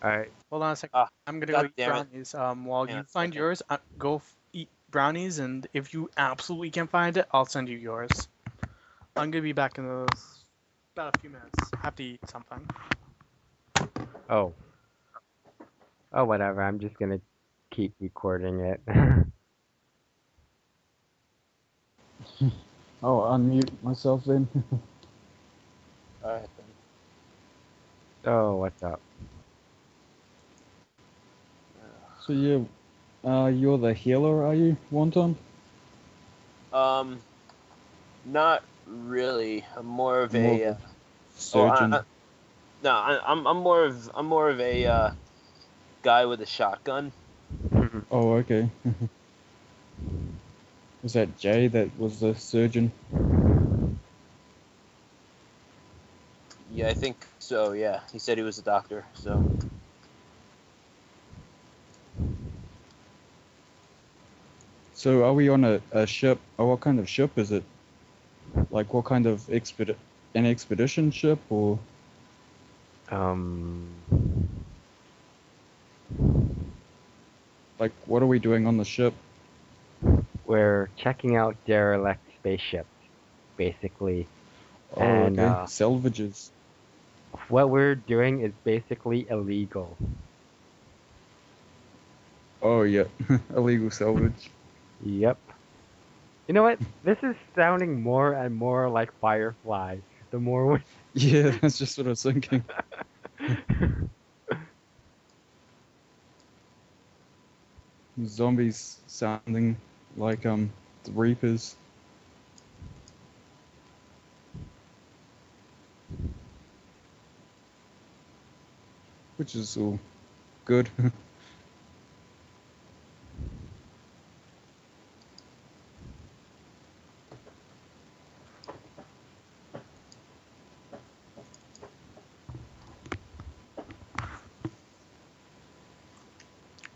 Alright. Hold on a second. Ah, I'm gonna go God eat damn it. brownies. While Hang on you a find second. yours, go eat brownies, and if you absolutely can't find it, I'll send you yours. I'm gonna be back in about a few minutes. I have to eat something. Oh. Oh, whatever. I'm just gonna keep recording it. I'll unmute myself then. Alright then. Oh, what's up? So yeah, you're the healer, are you, Wonton? Not really. I'm more of More of a. a surgeon. I'm more of a guy with a shotgun. Oh, okay. Was that Jay that was the surgeon? Yeah, I think so. Yeah, he said he was a doctor. So So are we on a ship? Oh, what kind of ship is it? Like what kind of an expedition ship or? Um, Like, what are we doing on the ship? we're checking out derelict spaceships, basically. Oh, And okay. Salvages. what we're doing is basically illegal. Oh, yeah. Illegal salvage. Yep. You know what? This is sounding more and more like Firefly. The more we... Yeah, that's just what I was thinking. Zombies sounding like the Reapers. Which is all good.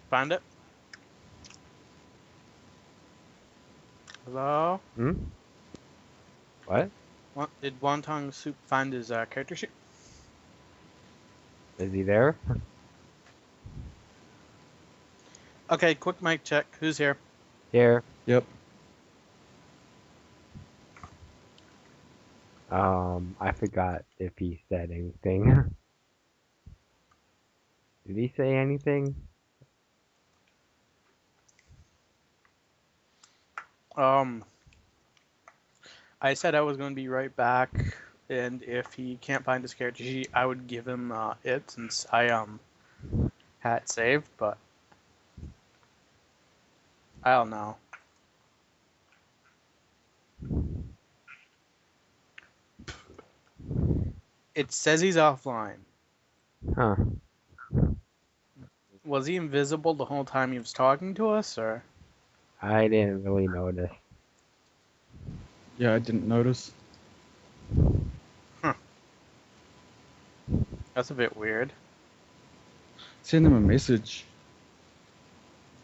Find it? Hello? Hmm? What? Did Wonton Soup find his character sheet? Is he there? Okay, quick mic check. Who's here? Here. Yep. I forgot if he said anything. Did he say anything? I said I was going to be right back, and if he can't find his character sheet, I would give him it since I had it saved, but I don't know. It says he's offline. Huh. Was he invisible the whole time he was talking to us, or? I didn't really notice. Yeah, I didn't notice. Huh. That's a bit weird. Send him a message.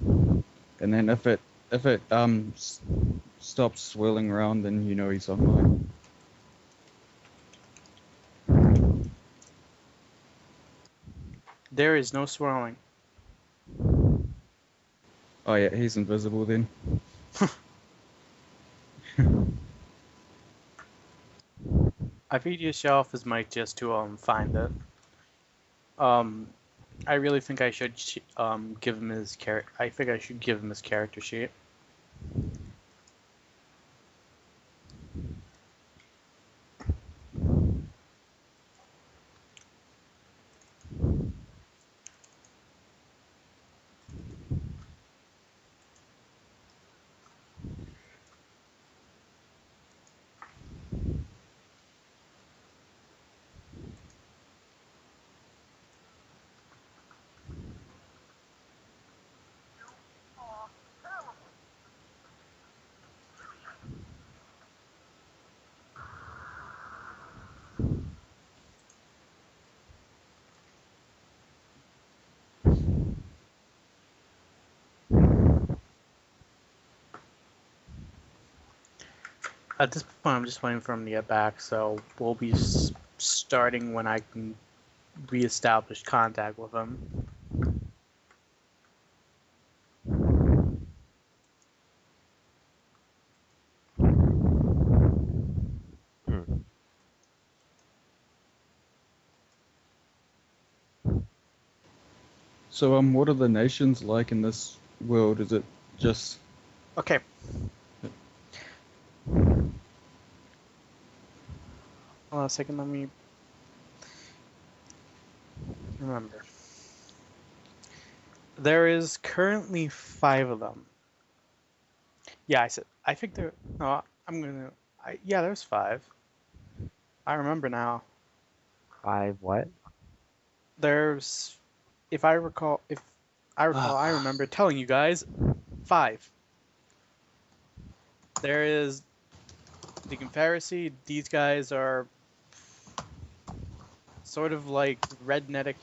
And then if it stops swirling around, then you know he's online. There is no swirling. Oh yeah, he's invisible then. I feed yourself his mic just to find it. I really think I should give him his character. I think I should give him his character sheet. At this point, I'm just waiting for him to get back, so we'll be starting when I can reestablished contact with him. Hmm. So, what are the nations like in this world? Is it just Okay. Hold on a second, let me remember. There is currently 5 of them. Yeah, I think there. No, yeah, there's 5. I remember now. 5 what? There's, if I recall, I remember telling you guys 5. There is the Confederacy. These guys are sort of like redneck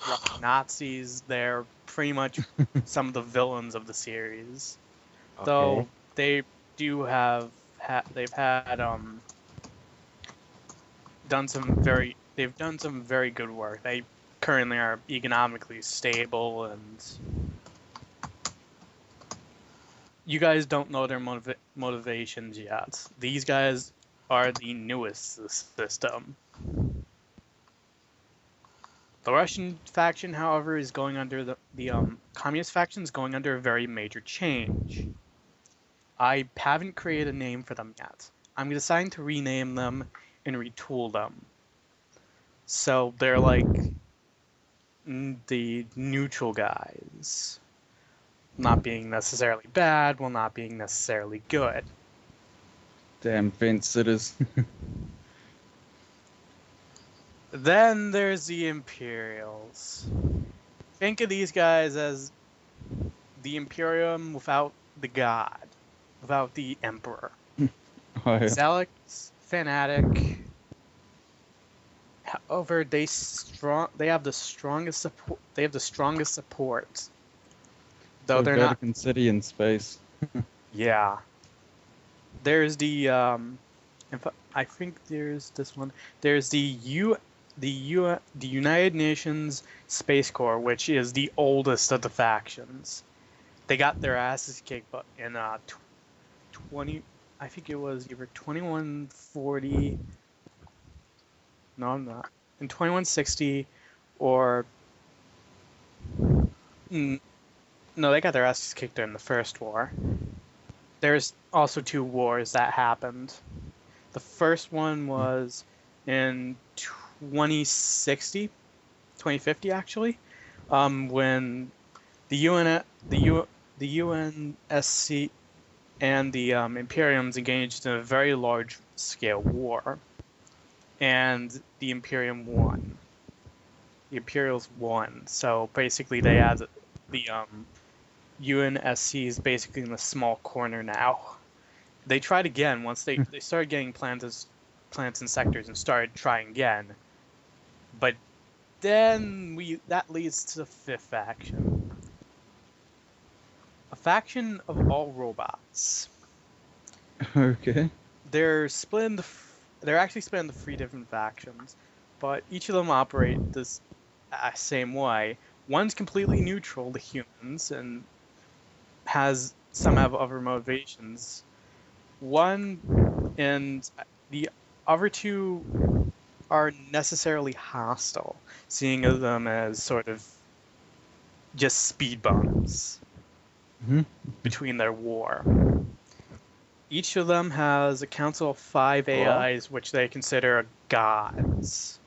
Nazis. They're pretty much some of the villains of the series. Though Okay. they do have they've had they've done some very good work. They currently are economically stable, and you guys don't know their motivations yet. These guys are the newest system. The Russian faction, however, is going under the communist faction is going under a very major change. I haven't created a name for them yet. I'm deciding to rename them and retool them. So they're like the neutral guys. Not being necessarily bad, while not being necessarily good. damn fence sitters? Then there's the Imperials. Think of these guys as the Imperium without the god, without the Emperor. Oh, yeah. Zealots, fanatic. However, they have the strongest support. They have the strongest support. Though So they're not. Vatican City in space. Yeah. There's the I think there's this one. There's the United Nations Space Corps, which is the oldest of the factions. They got their asses kicked in 20. I think it was either 2140. No, I'm not. In 2160, or no, they got their asses kicked in the first war. There's also 2 wars that happened. The first one was in 2050 actually, when the UNSC and the Imperiums engaged in a very large scale war, and the Imperium won. The Imperials won. So basically, they had the UNSC is basically in a small corner now. They tried again once they started getting plants and sectors and started trying again. But then that leads to the 5th faction. A faction of all robots. Okay. They're actually split into 3 different factions, but each of them operate this same way. One's completely neutral to humans and some have other motivations. One and the other 2 are necessarily hostile, seeing them as sort of just speed bumps between their war. Each of them has a council of 5 AIs, which they consider gods.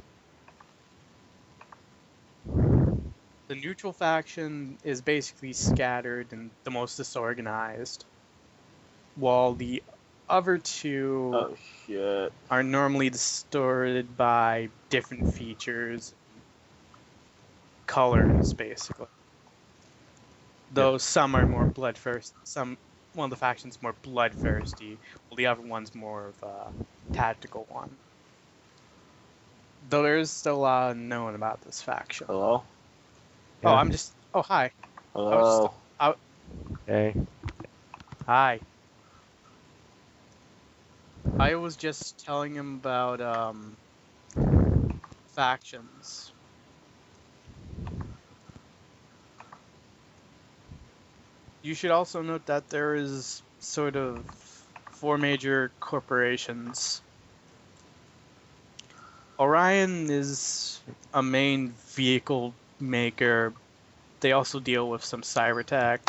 The neutral faction is basically scattered and the most disorganized, while the other 2 are normally distorted by different features, colors, basically. Though some are more bloodthirsty. One of the factions more bloodthirsty, while the other one's more of a tactical one. Though there's still a lot unknown about this faction. Hello? Oh, Yeah. I'm just. Oh, hi. Hello? Hey. Hi. I was just telling him about factions. You should also note that there is sort of 4 major corporations. Orion is a main vehicle maker. They also deal with some cyber tech.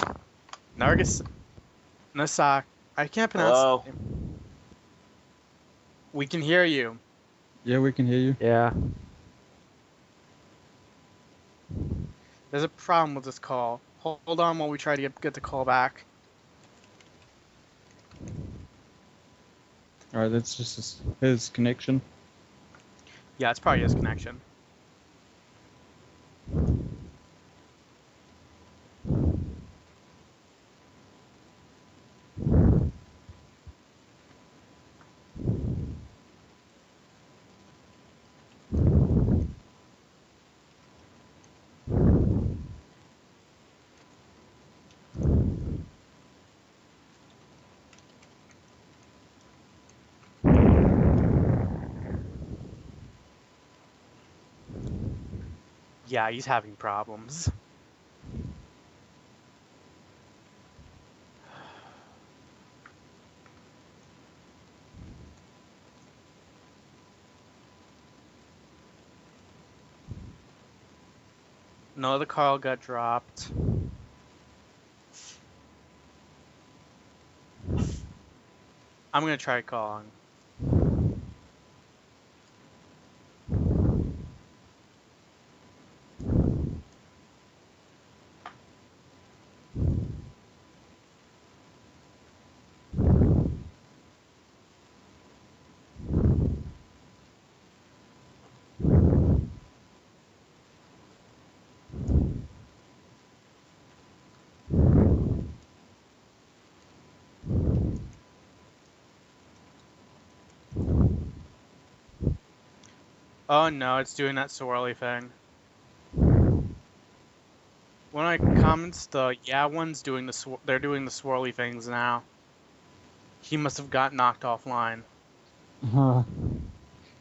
Nasak, I can't pronounce Hello? the name. We can hear you. Yeah, we can hear you. Yeah. There's a problem with this call. Hold on while we try to get the call back. All right, that's just his connection. Yeah, it's probably his connection. Yeah, he's having problems. No, the call got dropped. I'm gonna try calling. Oh no, it's doing that swirly thing. When I comments, the yeah one's doing they're doing the swirly things now. He must have got knocked offline. Yeah,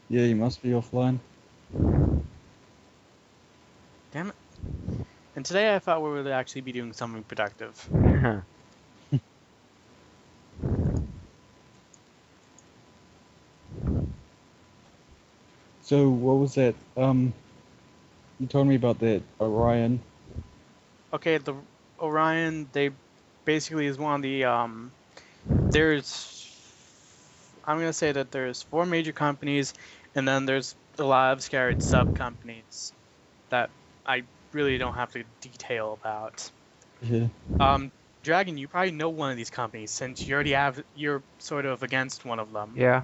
he must be offline. Damn it. And today I thought we would actually be doing something productive. So what was that? You told me about that Orion. Okay, the Orion, they basically is one of the I'm gonna say that there's 4 major companies, and then there's a lot of scattered sub companies that I really don't have to detail about. Yeah. Dragon, you probably know one of these companies since you're sort of against one of them. Yeah.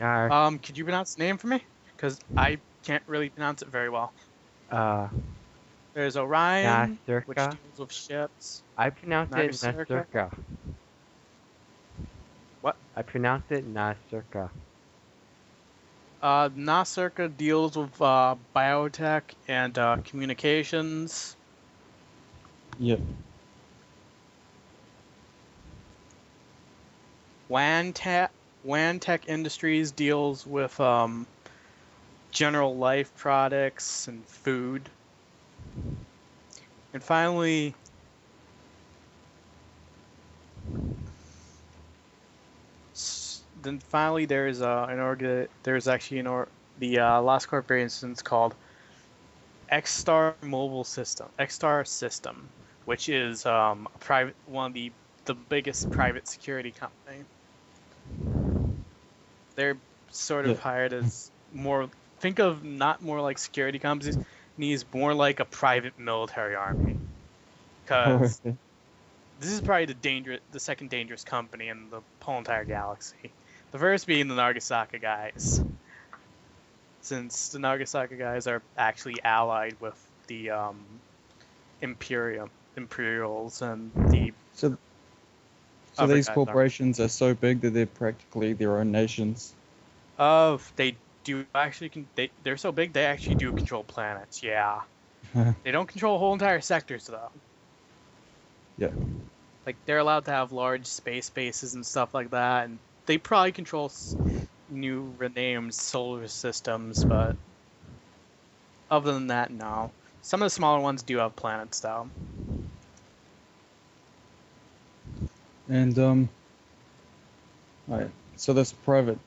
Could you pronounce the name for me? Because I can't really pronounce it very well. There's Orion, which Nasurka. deals with ships. I pronounce it Nasurka? Nasurka. What? I pronounce it Nasurka. Nasurka deals with biotech and communications. Yep. Wantech Industries deals with general life products and food. And finally, there's the last corporation is called Xstar System, which is one of the biggest private security company. They're sort of hired as think of not more like security companies, more like a private military army. Because this is probably the second dangerous company in the whole entire galaxy. The first being the Nagasaki guys, since the Nagasaki guys are actually allied with the Imperials and the. So other these guys corporations are so big that they're practically their own nations. They do actually they're so big they actually do control planets. Yeah, they don't control whole entire sectors though. Yeah. Like they're allowed to have large space bases and stuff like that, and they probably control new renamed solar systems, but other than that, no. Some of the smaller ones do have planets though. And right. So this private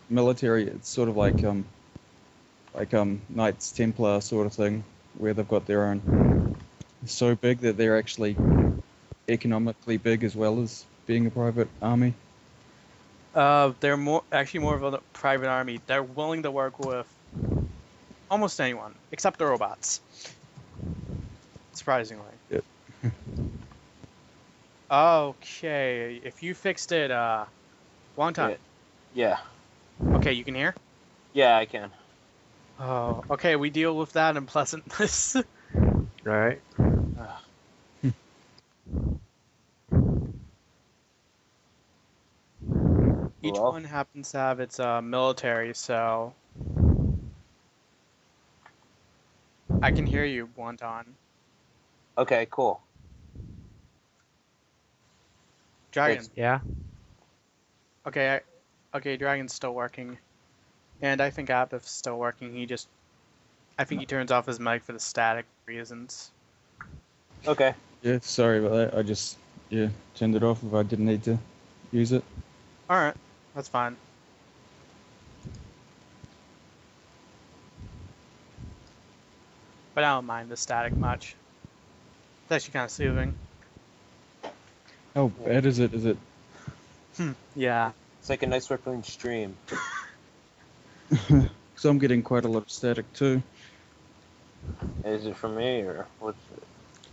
military, it's sort of like Knights Templar sort of thing, where they've got their own. So big that they're actually economically big as well as being a private army. They're more of a private army. They're willing to work with almost anyone except the robots. Surprisingly. Yep. Okay, if you fixed it, long time. Yeah. Okay, you can hear? Yeah, I can. Oh, okay, we deal with that unpleasantness. Right. Each Well. one happens to have its military, so I can hear you, Wonton. Okay, cool. Dragon. Yeah. Okay, okay, Dragon's still working, and I think Apif's still working. I think he turns off his mic for the static reasons. Okay. Yeah, sorry about that. I just turned it off if I didn't need to use it. All right, that's fine. But I don't mind the static much. It's actually kind of soothing. How bad is it? Is it? Yeah. It's like a nice rippling stream. Because I'm getting quite a lot of static too. Is it for me or what's it?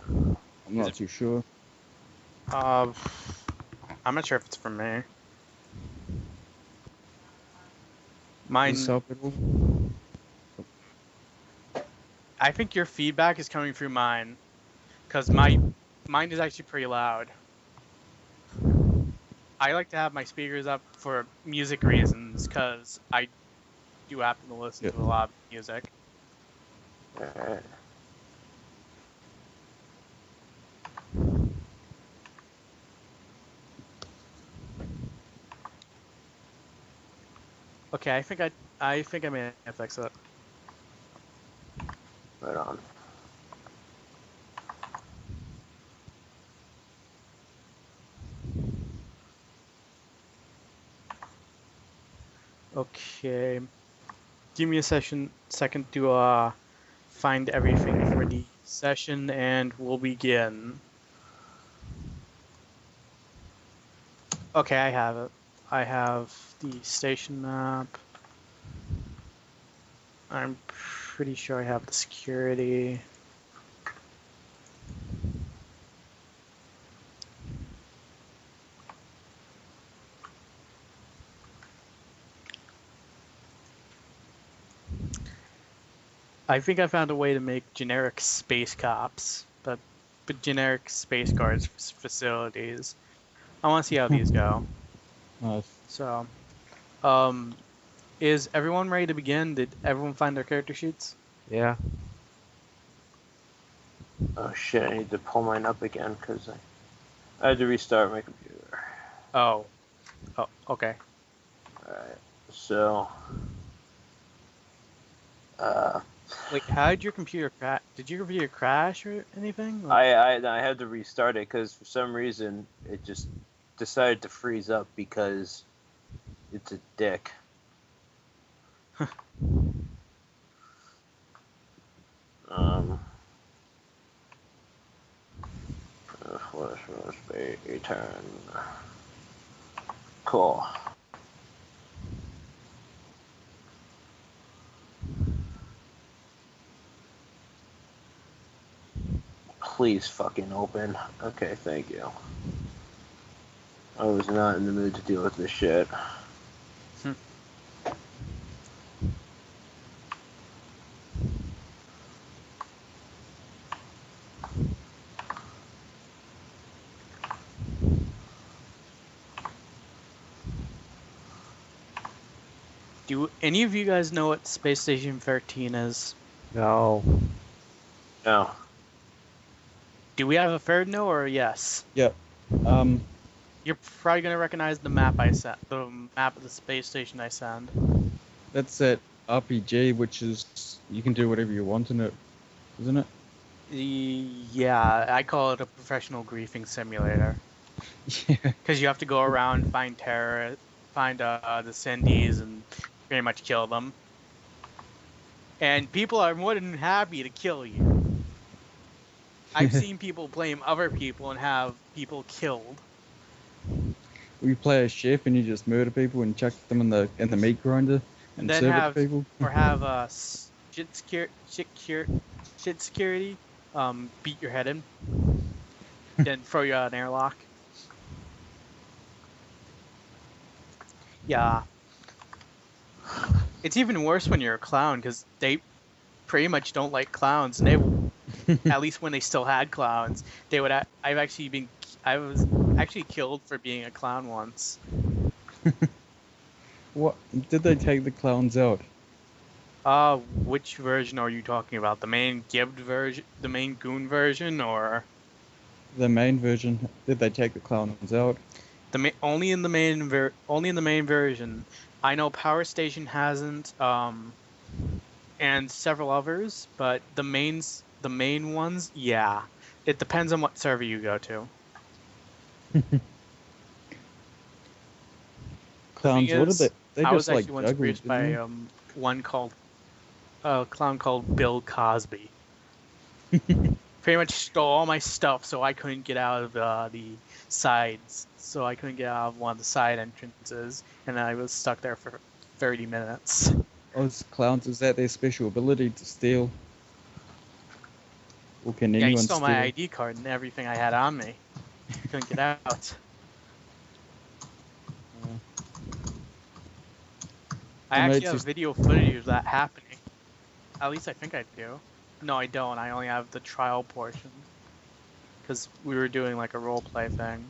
I'm not too sure. I'm not sure if it's for me. Mine. Does this help at all? I think your feedback is coming through mine, because mine is actually pretty loud. I like to have my speakers up for music reasons, because I do happen to listen to a lot of music. Alright. Okay, I think I may have fixed it. Right on. Okay. Give me a second to find everything for the session, and we'll begin. Okay, I have it. I have the station map. I'm pretty sure I have the security. I think I found a way to make generic space cops, but generic space guards facilities. I want to see how these go. Nice. So, is everyone ready to begin? Did everyone find their character sheets? Yeah. Oh shit, I need to pull mine up again because I had to restart my computer. Oh, okay. Alright, so... Wait, how did your computer crash? Did your computer crash or anything? I had to restart it because for some reason it just decided to freeze up because it's a dick. Must be return. Cool. Please fucking open. Okay, thank you. I was not in the mood to deal with this shit. Do any of you guys know what Space Station 13 is? No. No. Do we have a third no or a yes? Yep. You're probably gonna recognize the map I sent, the map of the space station I sent. That's that RPG, which is you can do whatever you want in it, isn't it? Yeah, I call it a professional griefing simulator. Yeah. because you have to go around, find the Cindies, and pretty much kill them. And people are more than happy to kill you. I've seen people blame other people and have people killed. You play a chef and you just murder people and chuck them in the meat grinder And and then serve it to people. have shit security beat your head in, then throw you out an airlock. Yeah, it's even worse when you're a clown because they pretty much don't like clowns, and at least when they still had clowns, they would. I was actually killed for being a clown once. What did they take the clowns out? Which version are you talking about? The main gibbed version, the main goon version, or The main version. Did they take the clowns out? only in the main version? I know Power Station hasn't, and several others, but the main ones, yeah. It depends on what server you go to. Clowns. What did they? They I was just like actually once juggled, produced by didn't one called a clown called Bill Cosby. Pretty much stole all my stuff, so I couldn't get out of the sides. So I couldn't get out of one of the side entrances, and I was stuck there for 30 minutes. Oh, clowns. Is that their special ability to steal? Or can Yeah, he anyone stole steal? my ID card and everything I had on me. Couldn't get out. I My actually mates have used- video footage of that happening. At least I think I do. No, I don't. I only have the trial portion. Because we were doing like a roleplay thing.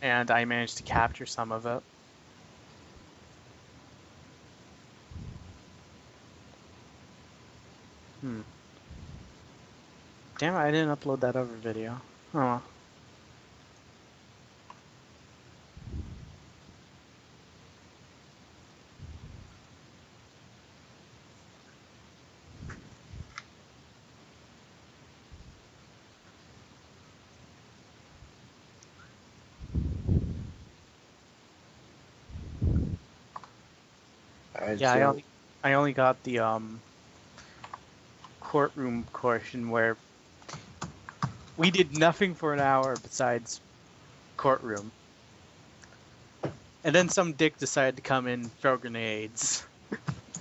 And I managed to capture some of it. Damn it, I didn't upload that other video. Oh well. Alright, Yeah, so I only got the courtroom portion where we did nothing for an hour besides courtroom. And then some dick decided to come in and throw grenades.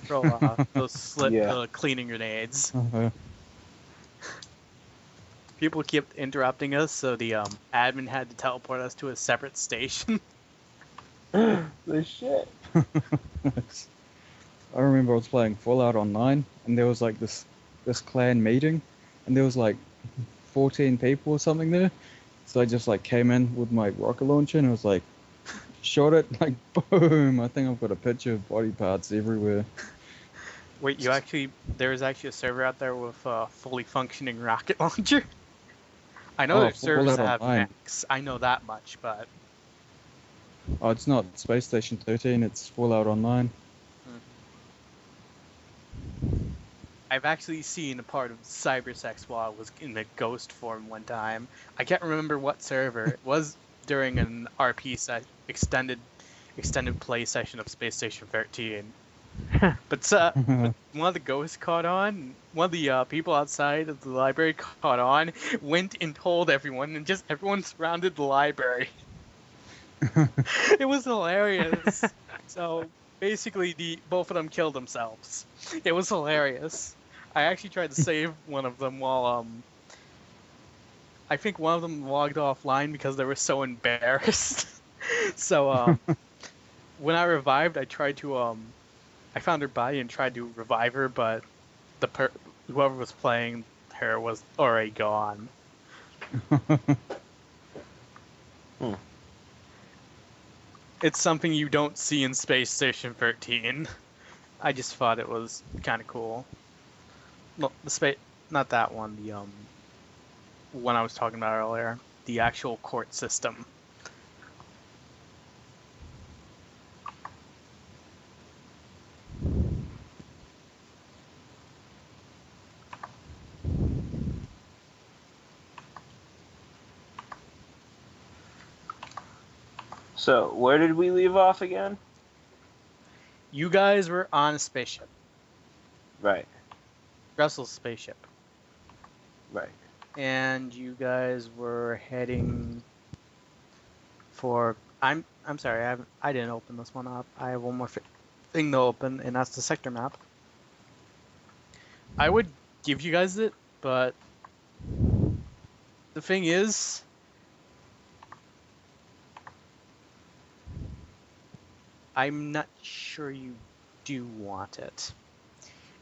Throw those Yeah. cleaning grenades. Uh-huh. People kept interrupting us, so the admin had to teleport us to a separate station. the shit. I remember I was playing Fallout Online, and there was like this clan meeting, and there was like 14 people or something there. So I just like came in with my rocket launcher and it was like shot it like boom. I think I've got a picture of body parts everywhere. Wait, there is actually a server out there with a fully functioning rocket launcher? I know Oh, there's servers Fallout that have Online. mechs. I know that much, but Oh, it's not Space Station 13. It's Fallout Online. I've actually seen a part of cybersex while I was in the ghost form one time. I can't remember what server. It was during an extended play session of Space Station 13. But one of the ghosts caught on. One of the people outside of the library caught on, went and told everyone, and just everyone surrounded the library. It was hilarious. So basically, both of them killed themselves. It was hilarious. I actually tried to save one of them while I think one of them logged offline because they were so embarrassed. So when I revived, I found her body and tried to revive her, but whoever was playing her was already gone. It's something you don't see in Space Station 13. I just thought it was kind of cool. No, not that one. The one I was talking about earlier. The actual court system. So, where did we leave off again? You guys were on a spaceship. Right. Russell's spaceship. Right. And you guys were heading for... I'm sorry, I didn't open this one up. I have one more thing to open, and that's the sector map. I would give you guys it, but the thing is, I'm not sure you do want it.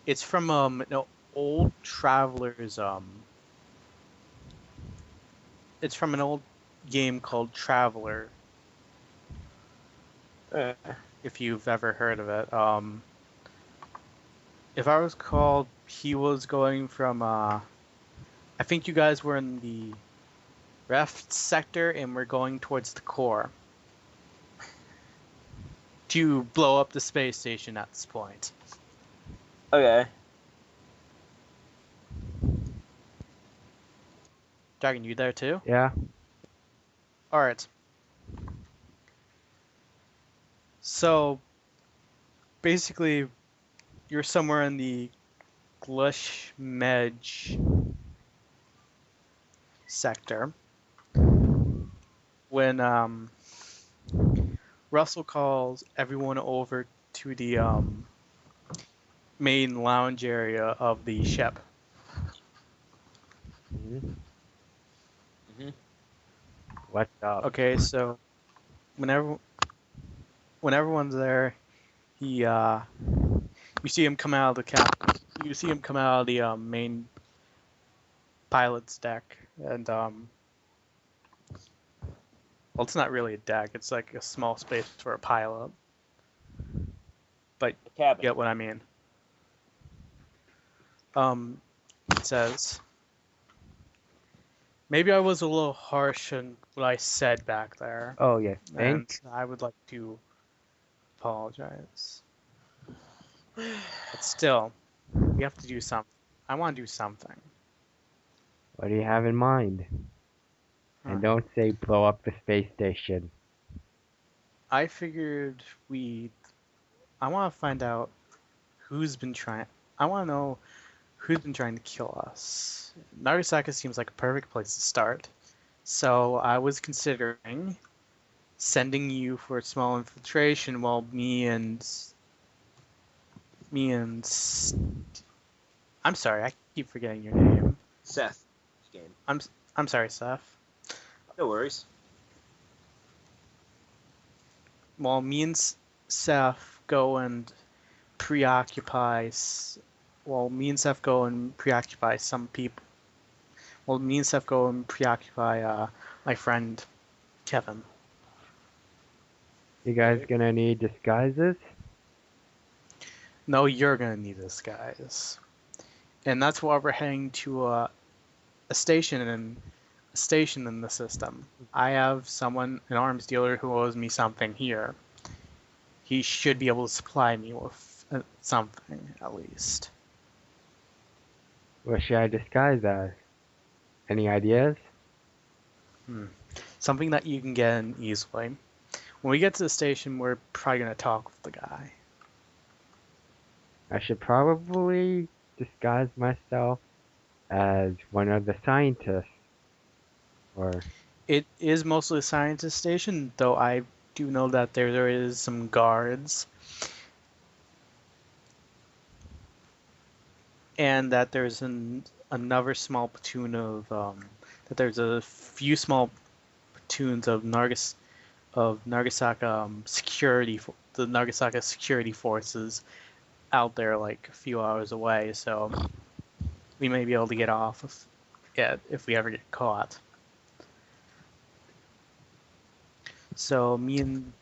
It's from an old traveler's it's from an old game called Traveler, if you've ever heard of it. If I was called, he was going from I think you guys were in the Reft sector and we're going towards the core to blow up the space station at this point. Okay. Dragon, you there too? Yeah. Alright. So, basically, you're somewhere in the Glush Medj sector when Russell calls everyone over to the main lounge area of the ship. What's up? Okay, so when everyone's there, he you see him come out of the main pilot's deck, and well, it's not really a deck, it's like a small space for a pilot, but The cabin. you get what I mean. It says, maybe I was a little harsh in what I said back there, Oh, yes. and I would like to apologize. But still, we have to do something. I want to do something. What do you have in mind? And don't say blow up the space station. I figured I want to find out I want to know who's been trying to kill us. Nagasaki seems like a perfect place to start. So I was considering sending you for a small infiltration while me and I'm sorry, I keep forgetting your name. Seth. Game. I'm sorry, Seth. No worries. While me and Seth go and preoccupy some people. Well, me and Seth go and preoccupy my friend Kevin. You guys gonna need disguises? No, you're gonna need this, guys. And that's why we're heading to a station in the system. I have an arms dealer who owes me something here. He should be able to supply me with something, at least. What should I disguise as? Any ideas? Something that you can get in easily. When we get to the station, we're probably going to talk with the guy. I should probably disguise myself as one of the scientists. Or It is mostly a scientist station, though I do know that there is some guards. And that there's another small platoon of that there's a few small platoons of Nagasaki the Nagasaki security forces out there like a few hours away, so we may be able to get off of it if we ever get caught. So me and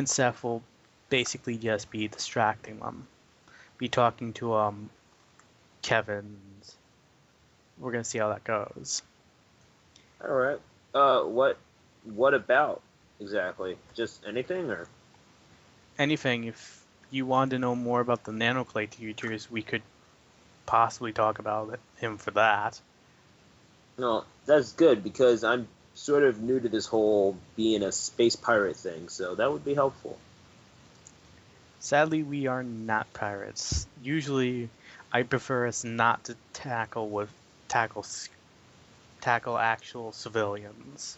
Seth will basically just be distracting them. Be talking to Kevin. We're gonna see how that goes. All right. What about exactly? Just anything, or? Anything. If you want to know more about the nanoclay teachers, we could possibly talk about him for that. No, that's good because I'm sort of new to this whole being a space pirate thing, so that would be helpful. Sadly, we are not pirates. Usually, I prefer us not to tackle tackle actual civilians.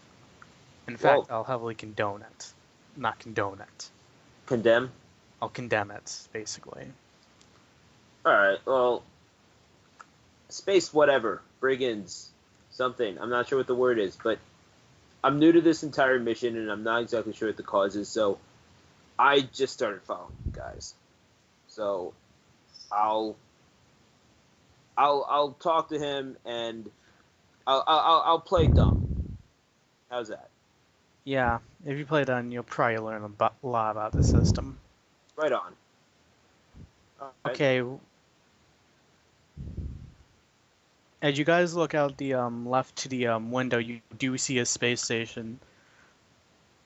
In fact, Well, I'll heavily condone it. Not condone it. condemn. I'll condemn it, basically. All right. Well, space whatever, brigands, something. I'm not sure what the word is, but I'm new to this entire mission and I'm not exactly sure what the cause is. So I just started following you guys. So I'll talk to him and I'll play dumb. How's that? Yeah, if you play done, you'll probably learn a lot about the system. Right on. All right. Okay, as you guys look out the left to the window, you do see a space station,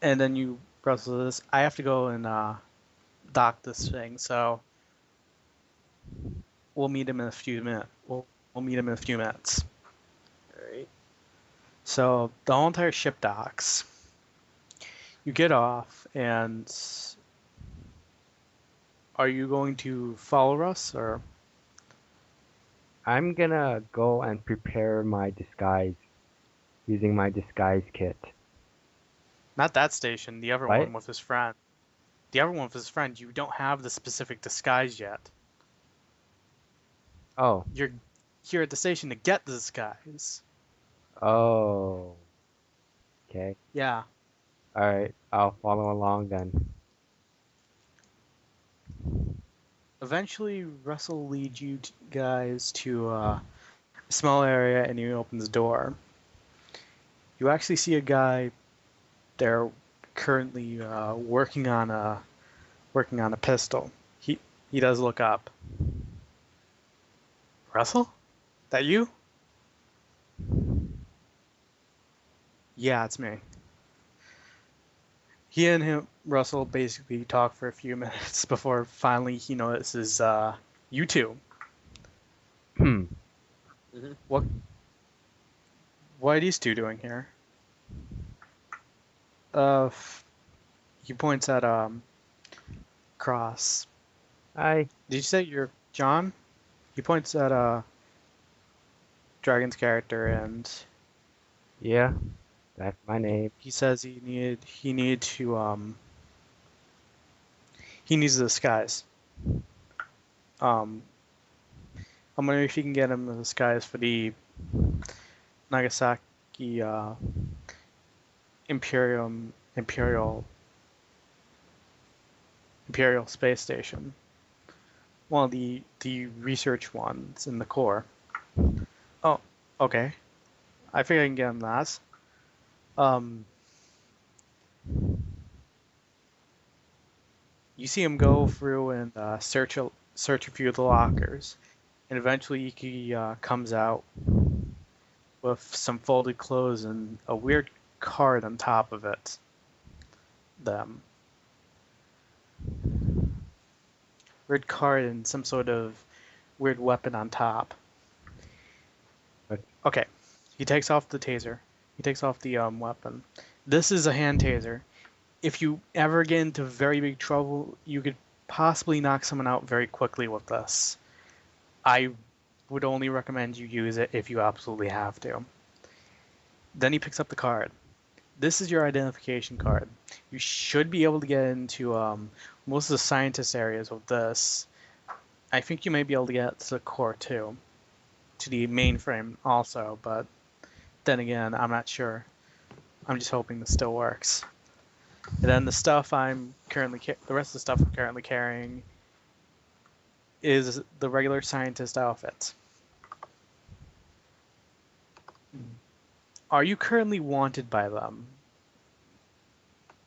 and then you wrestle this. I have to go and dock this thing, so we'll meet him in a few minutes. We'll meet him in a few minutes. All right. So the whole entire ship docks. You get off, and are you going to follow us, or? I'm gonna go and prepare my disguise using my disguise kit. Not that station, the other What? one with his friend. The other one with his friend, you don't have the specific disguise yet. Oh, You're here at the station to get the disguise. oh. Okay. Yeah. All right. I'll follow along then. Eventually, Russell leads you guys to a small area, and he opens the door. You actually see a guy there currently working on a pistol. He does look up. Russell? That you? Yeah, it's me. He and Russell basically talk for a few minutes before finally he notices you two. Hmm. What are these two doing here? He points at Cross. Hi. Did you say you're John? He points at Dragon's character, and Yeah, that's my name. he says he needs a disguise. I'm wondering if you can get him a disguise for the Nagasaki Imperial Space Station. One of the research ones in the core. Oh, okay. I think I can get him that. You see him go through and search a few of the lockers, and eventually he comes out with some folded clothes and a weird card on top of it. Weird card and some sort of weird weapon on top. Okay, he takes off the taser. He takes off the weapon. This is a hand taser. If you ever get into very big trouble, you could possibly knock someone out very quickly with this. I would only recommend you use it if you absolutely have to. Then he picks up the card. This is your identification card. You should be able to get into most of the scientist areas with this. I think you may be able to get to the core too, to the mainframe also, but then again, I'm not sure. I'm just hoping this still works. And then the rest of the stuff I'm currently carrying is the regular scientist outfit. Are you currently wanted by them?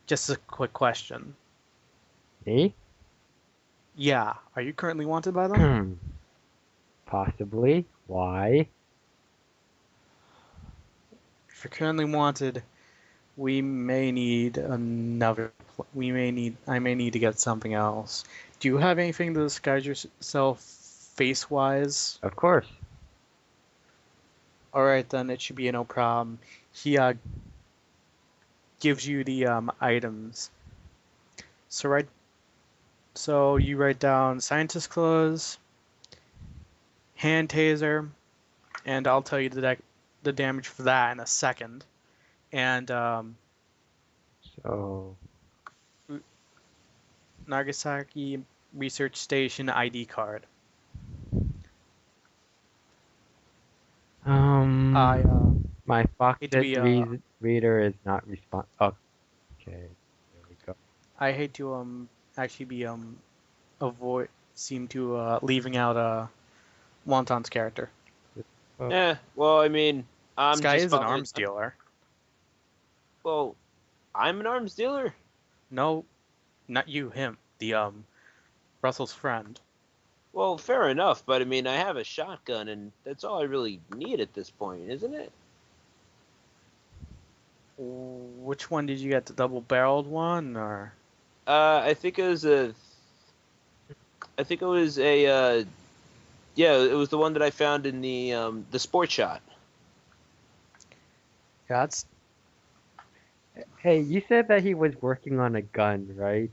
Just a quick question. Me? Yeah, are you currently wanted by them? Possibly. Why? If you're currently wanted, I may need to get something else. Do you have anything to disguise yourself face-wise? Of course. Alright then, it should be no problem. gives you the items. So you write down scientist clothes, hand taser, and I'll tell you the damage for that in a second. And So, Nagasaki Research Station ID card. I my hate to Foxit be reader is not respond. Okay, there we go. I hate to actually be seem to leaving out Wonton's character. Yeah, well, I mean, This I'm guy just is an following. arms dealer. Well, I'm an arms dealer. No, not you, him. The Russell's friend. Well, fair enough, but I mean, I have a shotgun, and that's all I really need at this point, isn't it? Which one did you get? The double-barreled one, or? I think it was a. I think it was a. Yeah, it was the one that I found in the sports shot. Yeah, that's Hey, you said that he was working on a gun, right?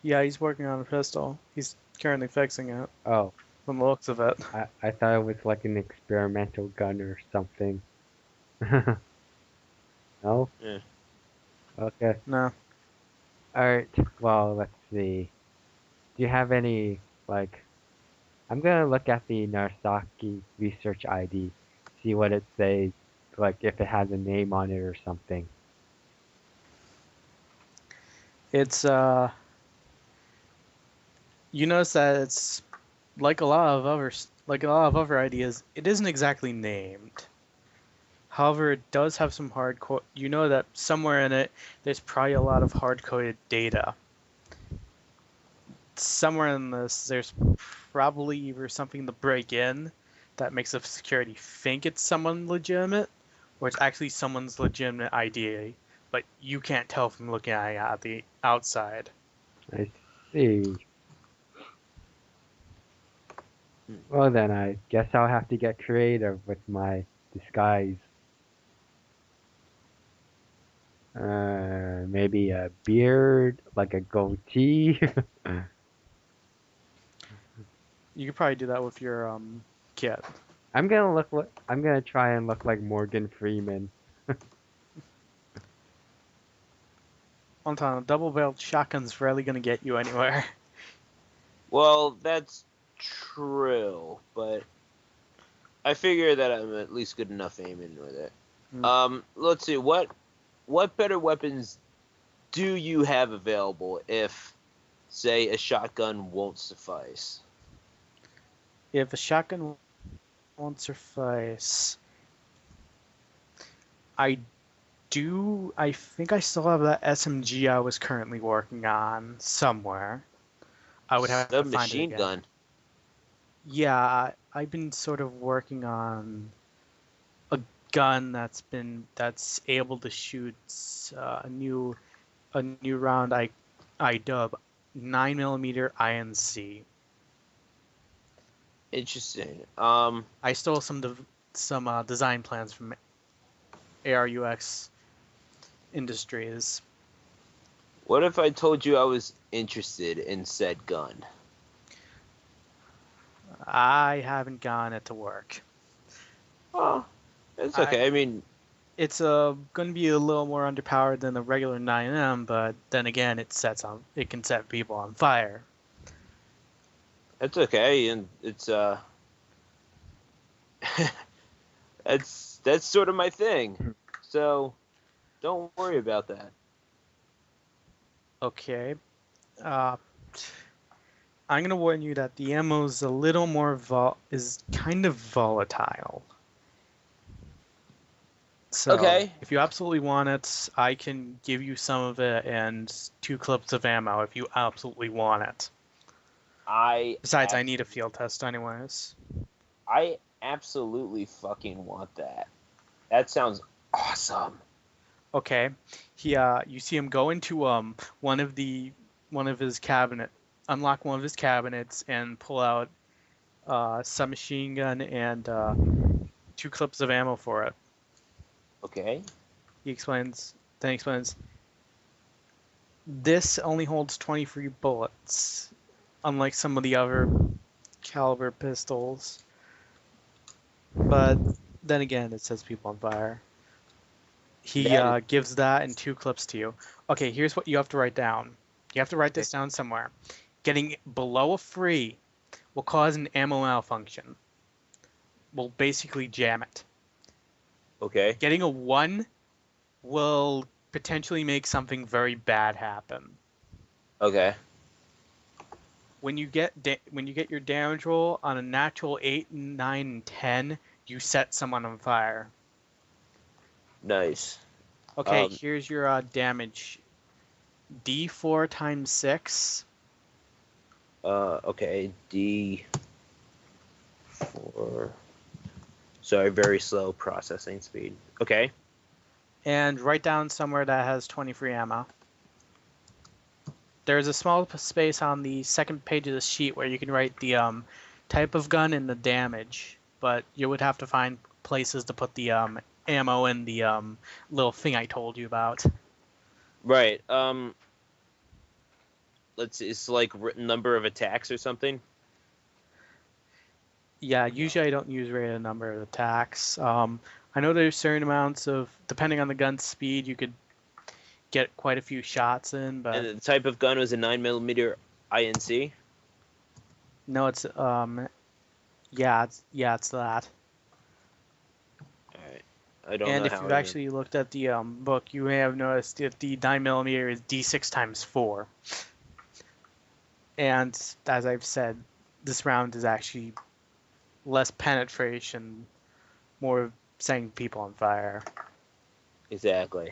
yeah. He's working on a pistol. He's currently fixing it. Oh, From the looks of it. I thought it was like an experimental gun or something. No? Yeah. Okay. No. Alright, well, let's see. Do you have any, like, I'm gonna look at the Narsaki research ID, see what it says, like if it has a name on it or something. It's you notice that it's like a lot of other ideas. It isn't exactly named. However, it does have some hard code. You know that somewhere in it, there's probably a lot of hard-coded data. Somewhere in this, there's probably either something to break in that makes the security think it's someone legitimate, or it's actually someone's legitimate idea, but you can't tell from looking at it at the outside. I see. Well then, I guess I'll have to get creative with my disguise. Maybe a beard, like a goatee. You could probably do that with your kit. I'm gonna try and look like Morgan Freeman. On time, a double-barreled shotgun's rarely gonna get you anywhere. Well, that's true, but I figure that I'm at least good enough aiming with it. Let's see, what better weapons do you have available if, say, a shotgun won't suffice? If a shotgun won't suffice, I think I still have that SMG I was currently working on somewhere. I would have to find it Submachine again. gun. Yeah, I've been sort of working on a gun that's able to shoot a new round I dub 9mm INC. Interesting. I stole some design plans from ARUX Industries. What if I told you I was interested in said gun? I haven't gotten it to work. Oh, it's okay. I mean, It's going to be a little more underpowered than the regular 9M, but then again, it can set people on fire. that's okay, and it's that's sort of my thing. So don't worry about that. Okay. I'm going to warn you that the ammo is a little more is kind of volatile. So Okay. if you absolutely want it, I can give you some of it and 2 clips of ammo if you absolutely want it. Besides, I need a field test anyways. I absolutely fucking want that. That sounds awesome. Okay. You see him go into one of his unlock one of his cabinets and pull out submachine gun and 2 clips of ammo for it. Okay. He explains. Then he explains. This only holds 23 bullets, unlike some of the other caliber pistols. But then again, it sets people on fire. He gives that and 2 clips to you. Okay, here's what you have to write down. You have to write this down somewhere. Getting below a 3 will cause an ammo malfunction. Will basically jam it. Okay. Getting a 1 will potentially make something very bad happen. Okay. When you get your damage roll on a natural 8, 9, and 10, you set someone on fire. Nice. Okay, here's your damage. D4 times 6. Okay. D4. Sorry, very slow processing speed. Okay. And write down somewhere that has 23 ammo. There's a small space on the second page of the sheet where you can write the type of gun and the damage, but you would have to find places to put the ammo and the little thing I told you about. Right. Let's see. It's like number of attacks or something. Yeah, usually I don't use rated number of attacks. I know there's certain amounts of, depending on the gun's speed, you could get quite a few shots in, but And the type of gun was a 9mm INC. no, it's it's that. Alright. I don't And know if how you've I actually looked at the book, you may have noticed that the 9mm is D6 times 4. And as I've said, this round is actually less penetration, more setting people on fire. Exactly.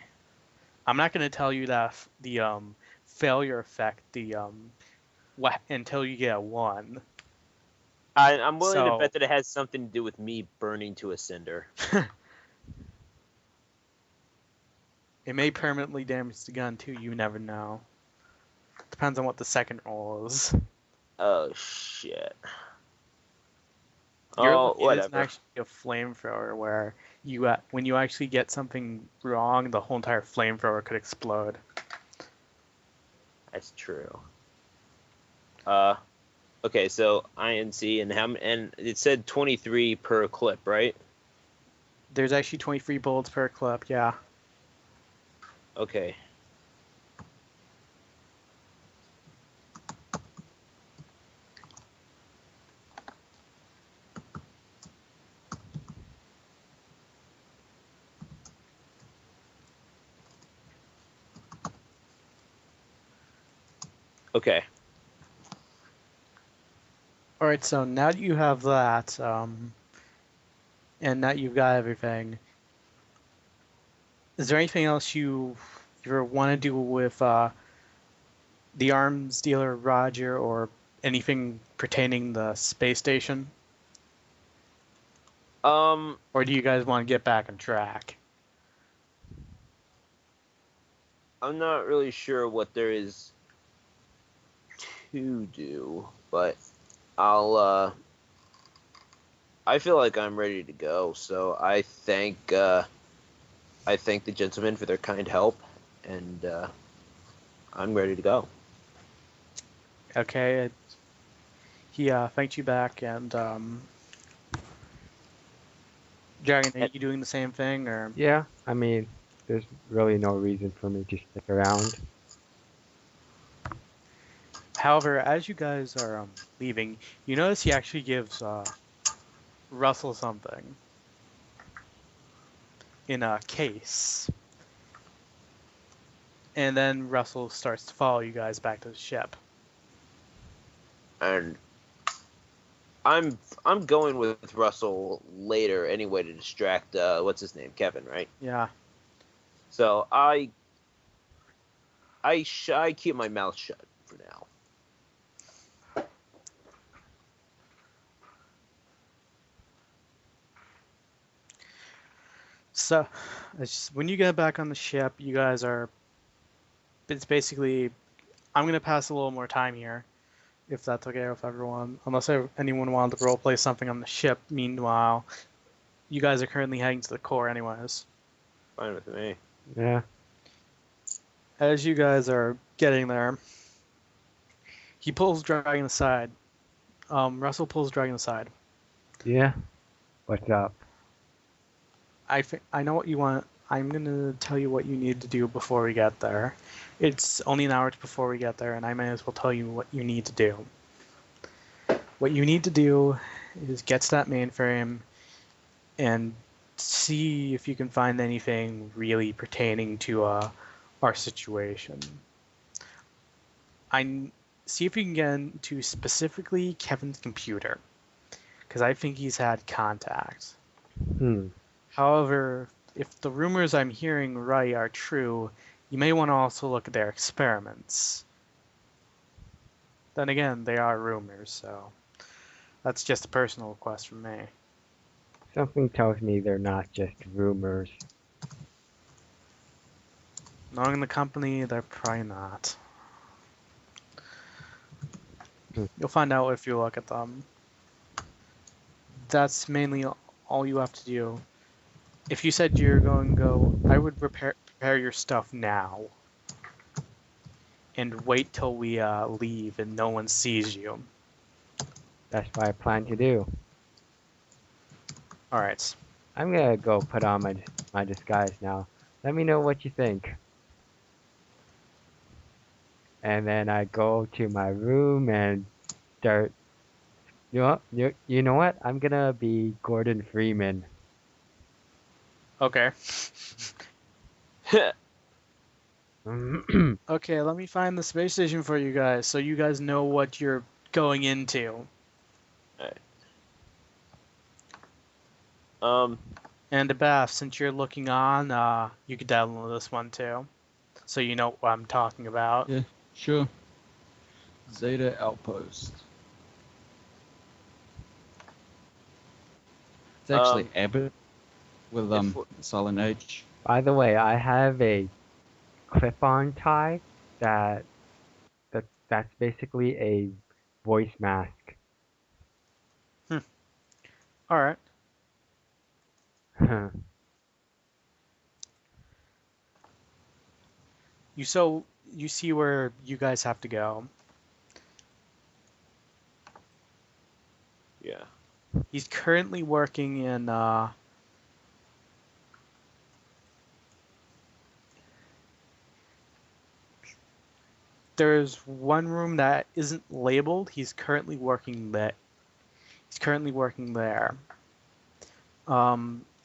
I'm not going to tell you that the failure effect, until you get a 1. I'm willing to So- bet that it has something to do with me burning to a cinder. It may permanently damage the gun too. You never know. Depends on what the second roll is. Oh shit. You're Oh, lucky it isn't whatever. actually a flamethrower where when you actually get something wrong, the whole entire flamethrower could explode. That's true. Okay, so INC and it said 23 per clip, right? There's actually 23 bullets per clip, yeah. Okay. Okay. Alright, so now that you have that, and that you've got everything, is there anything else you want to do with the arms dealer Roger or anything pertaining the space station? Um, Or do you guys want to get back on track? I'm not really sure what there is to do, but I feel like I'm ready to go, so I thank the gentlemen for their kind help, and I'm ready to go. Okay, he thanked you back, and Dragon, are you doing the same thing, or? Yeah, I mean, there's really no reason for me to stick around. However, as you guys are leaving, you notice he actually gives Russell something in a case. And then Russell starts to follow you guys back to the ship. And I'm going with Russell later anyway to distract what's his name, Kevin, right? Yeah. So I keep my mouth shut for now. So, when you get back on the ship, you guys are. It's basically. I'm going to pass a little more time here, if that's okay with everyone. Unless anyone wanted to roleplay something on the ship. Meanwhile, you guys are currently heading to the core, anyways. Fine with me. Yeah. As you guys are getting there, he pulls Dragon aside. Russell pulls Dragon aside. Yeah. What's up? I know what you want. I'm gonna tell you what you need to do before we get there. It's only an hour before we get there, and I might as well tell you what you need to do. What you need to do is get to that mainframe and see if you can find anything really pertaining to our situation. See if you can get into specifically Kevin's computer, because I think he's had contact. Hmm. However, if the rumors I'm hearing right are true, you may want to also look at their experiments. Then again, they are rumors, so that's just a personal request from me. Something tells me they're not just rumors. Knowing the company, they're probably not. Hmm. You'll find out if you look at them. That's mainly all you have to do. If you said you're going to go, I would prepare your stuff now. And wait till we leave and no one sees you. That's what I plan to do. Alright. I'm gonna go put on my disguise now. Let me know what you think. And then I go to my room and start. You know what? I'm gonna be Gordon Freeman. Okay. Hmm. Okay, let me find the space station for you guys so you guys know what you're going into. Alright. Um, And Beth, since you're looking on, you could download this one too. So you know what I'm talking about. Yeah, sure. Zeta Outpost. It's actually Abbott with silent H. By the way, I have a clip-on tie that's basically a voice mask. Alright. You see where you guys have to go. yeah. He's currently working in there's one room that isn't labeled. He's currently working there.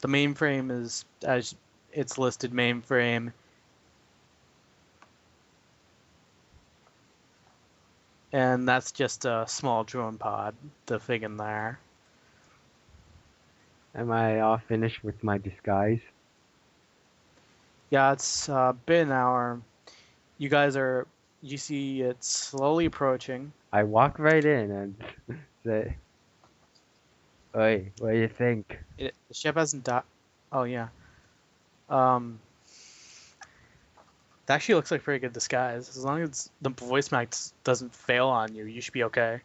The mainframe is as it's listed mainframe. And that's just a small drone pod, the thing in there. Am I all finished with my disguise? Yeah, it's been an hour. You see it's slowly approaching. I walk right in and say, "Oi, what do you think?" The ship hasn't died. Oh, yeah. Um, it actually looks like a pretty good disguise. As long as the voice max doesn't fail on you, you should be okay.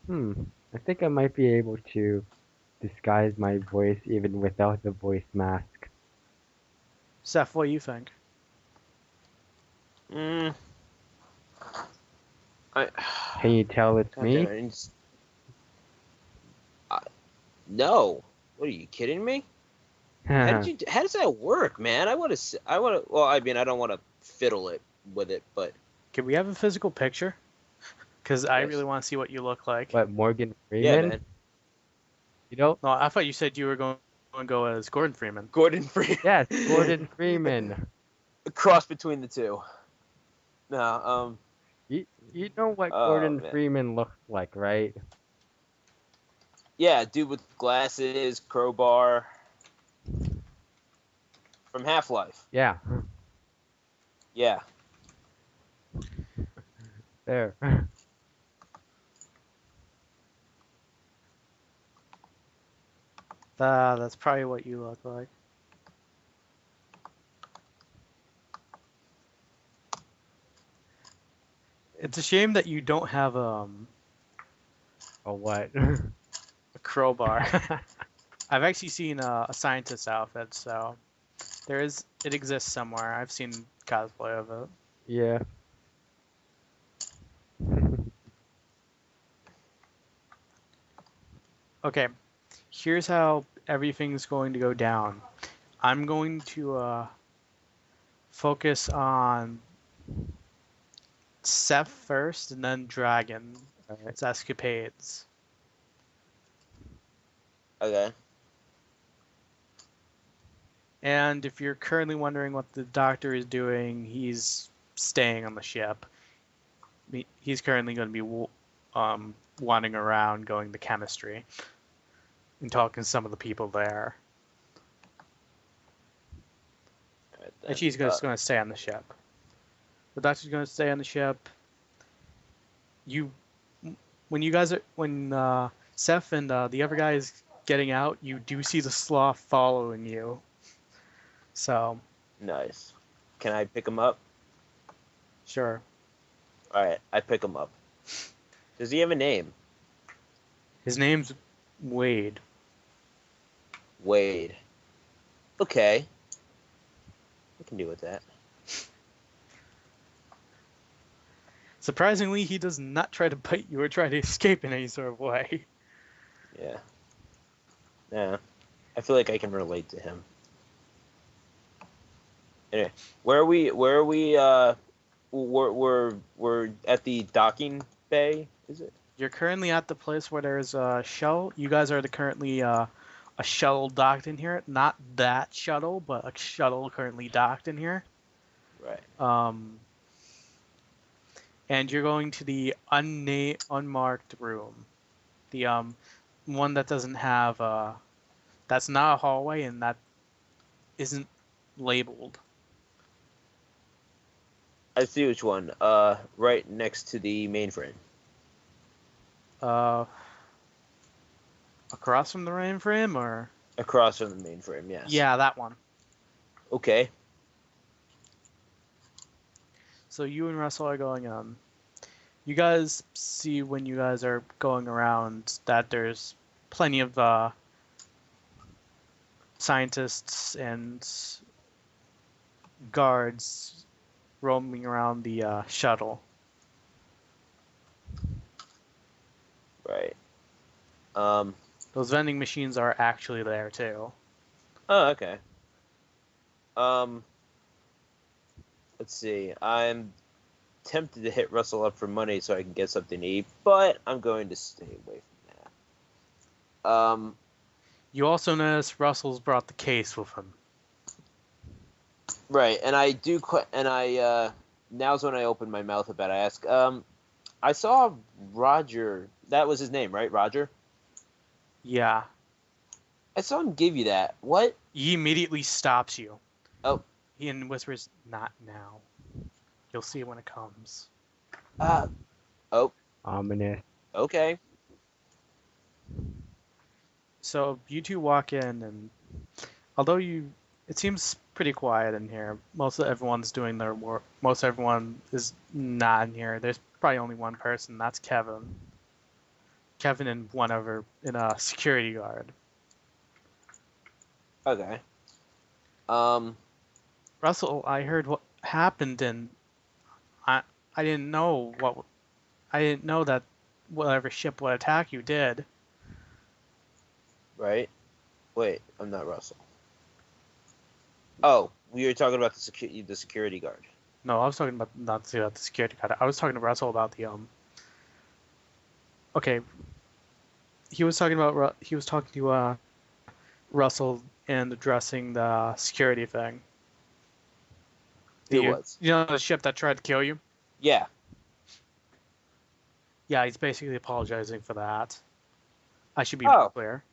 I think I might be able to disguise my voice even without the voice mask. Seth, what do you think? Mm, Can you tell it's God me? damn it. No. What are you kidding me? How does that work, man? Well, I mean, I don't want to fiddle it with it, but Can we have a physical picture? Because I Yes. really want to see what you look like. What, Morgan yeah, Freeman? man. You know? No, I thought you said you were going to go as Gordon Freeman. Gordon Freeman. Yes, Gordon Freeman. A cross between the two. No, You know what oh, Gordon man. Freeman looks like, right? Yeah, dude with glasses, crowbar. From Half-Life. Yeah, Yeah. there. That's probably what you look like. It's a shame that you don't have Or what? a crowbar. I've actually seen a scientist outfit, so It exists somewhere. I've seen cosplay of it. Yeah. Okay, here's how everything's going to go down. I'm going to focus on Seth first, and then Dragon. All right. It's escapades. Okay. And if you're currently wondering what the Doctor is doing, he's staying on the ship. He's currently going to be wandering around, going to chemistry, and talking to some of the people there. All right, then. And she's just going to stay on the ship. The Doctor's going to stay on the ship. When Seth and the other guy is getting out, you do see the sloth following you. So, Nice. Can I pick him up? sure. All right, I pick him up. Does he have a name? His name's Wade. Wade. Okay. I can deal with that. Surprisingly, he does not try to bite you or try to escape in any sort of way. Yeah. Yeah. I feel like I can relate to him. Anyway, where are we? We're at the docking bay. Is it? You're currently at the place where there's a shuttle. You guys are currently a shuttle docked in here. Not that shuttle, but a shuttle currently docked in here. Right. And you're going to the unmarked room. The one that doesn't have that's not a hallway and that isn't labeled. I see which one. Right next to the mainframe. Across from the mainframe, or Across from the mainframe. Yes. yeah, that one. Okay. So you and Russell are going you guys see when you guys are going around that there's plenty of scientists and guards roaming around the shuttle. Right. Those vending machines are actually there too. Oh, okay. Let's see. I'm tempted to hit Russell up for money so I can get something to eat, but I'm going to stay away from that. You also notice Russell's brought the case with him. Right, and I do. Now's when I open my mouth about it. I ask. I saw Roger. That was his name, right? Roger. Yeah. I saw him give you that. What? He immediately stops you. Oh. He whispers, "Not now. You'll see it when it comes." Oh. Ominous. Okay. So you two walk in, and although it seems pretty quiet in here. Most of everyone's doing their work. Most everyone is not in here. There's probably only one person. That's Kevin. Kevin and one other in a security guard. Okay. Russell, I heard what happened, and I didn't know that whatever ship would attack you did. Right. Wait, I'm not Russell. Oh, we were talking about the security guard. No, I was talking about not the security guard. I was talking to Russell about the Okay, he was talking to Russell and addressing the security thing. Who was? You know the ship that tried to kill you? Yeah. Yeah, he's basically apologizing for that. I should be Oh. more clear.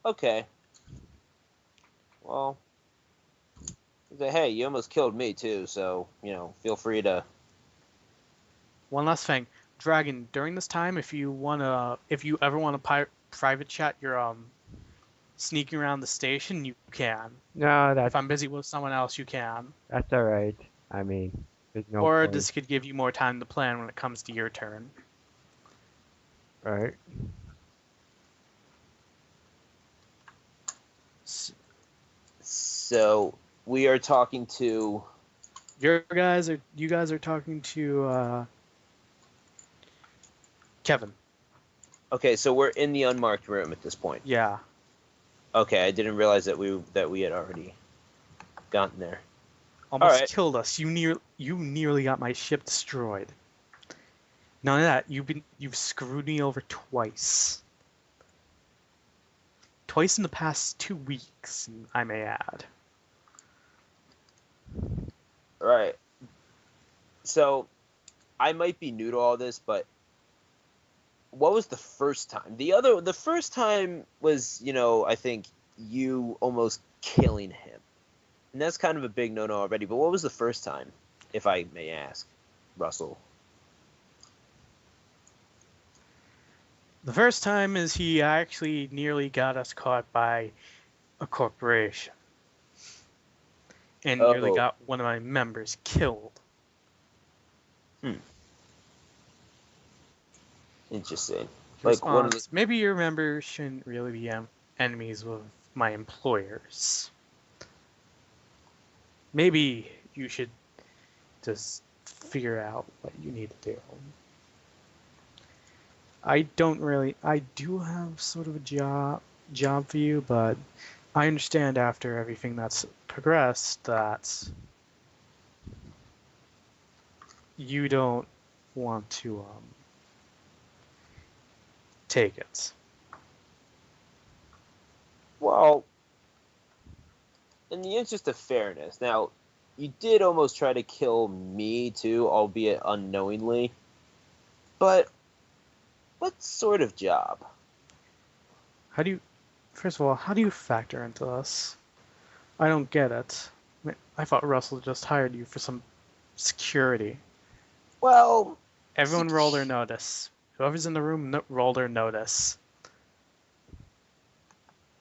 Okay. Well. Hey, you almost killed me too, so feel free to. One last thing, Dragon. During this time, if you ever want to private chat your sneaking around the station, you can. No, If I'm busy with someone else, you can. that's all right. I mean, there's no Or point. this could give you more time to plan when it comes to your turn. Right. So we are talking to. You guys are talking to Kevin. Okay, so we're in the unmarked room at this point. Yeah. Okay, I didn't realize that we had already gotten there. Almost Alright. killed us. You nearly got my ship destroyed. None of that. You've screwed me over twice. Twice in the past 2 weeks, I may add. Alright. So, I might be new to all this, but what was the first time? The first time was, I think you almost killing him. And that's kind of a big no-no already, but what was the first time, if I may ask, Russell? The first time is he actually nearly got us caught by a corporation. And nearly got one of my members killed. Interesting. Response, maybe your members shouldn't really be enemies with my employers. Maybe you should just figure out what you need to do. I do have sort of a job for you, but I understand after everything that's progressed that you don't want to take it. Well, in the interest of fairness, now, you did almost try to kill me too, albeit unknowingly. But what sort of job? First of all, how do you factor into this? I don't get it. I thought Russell just hired you for some security. Well, everyone roll their notice. Whoever's in the room, roll their notice.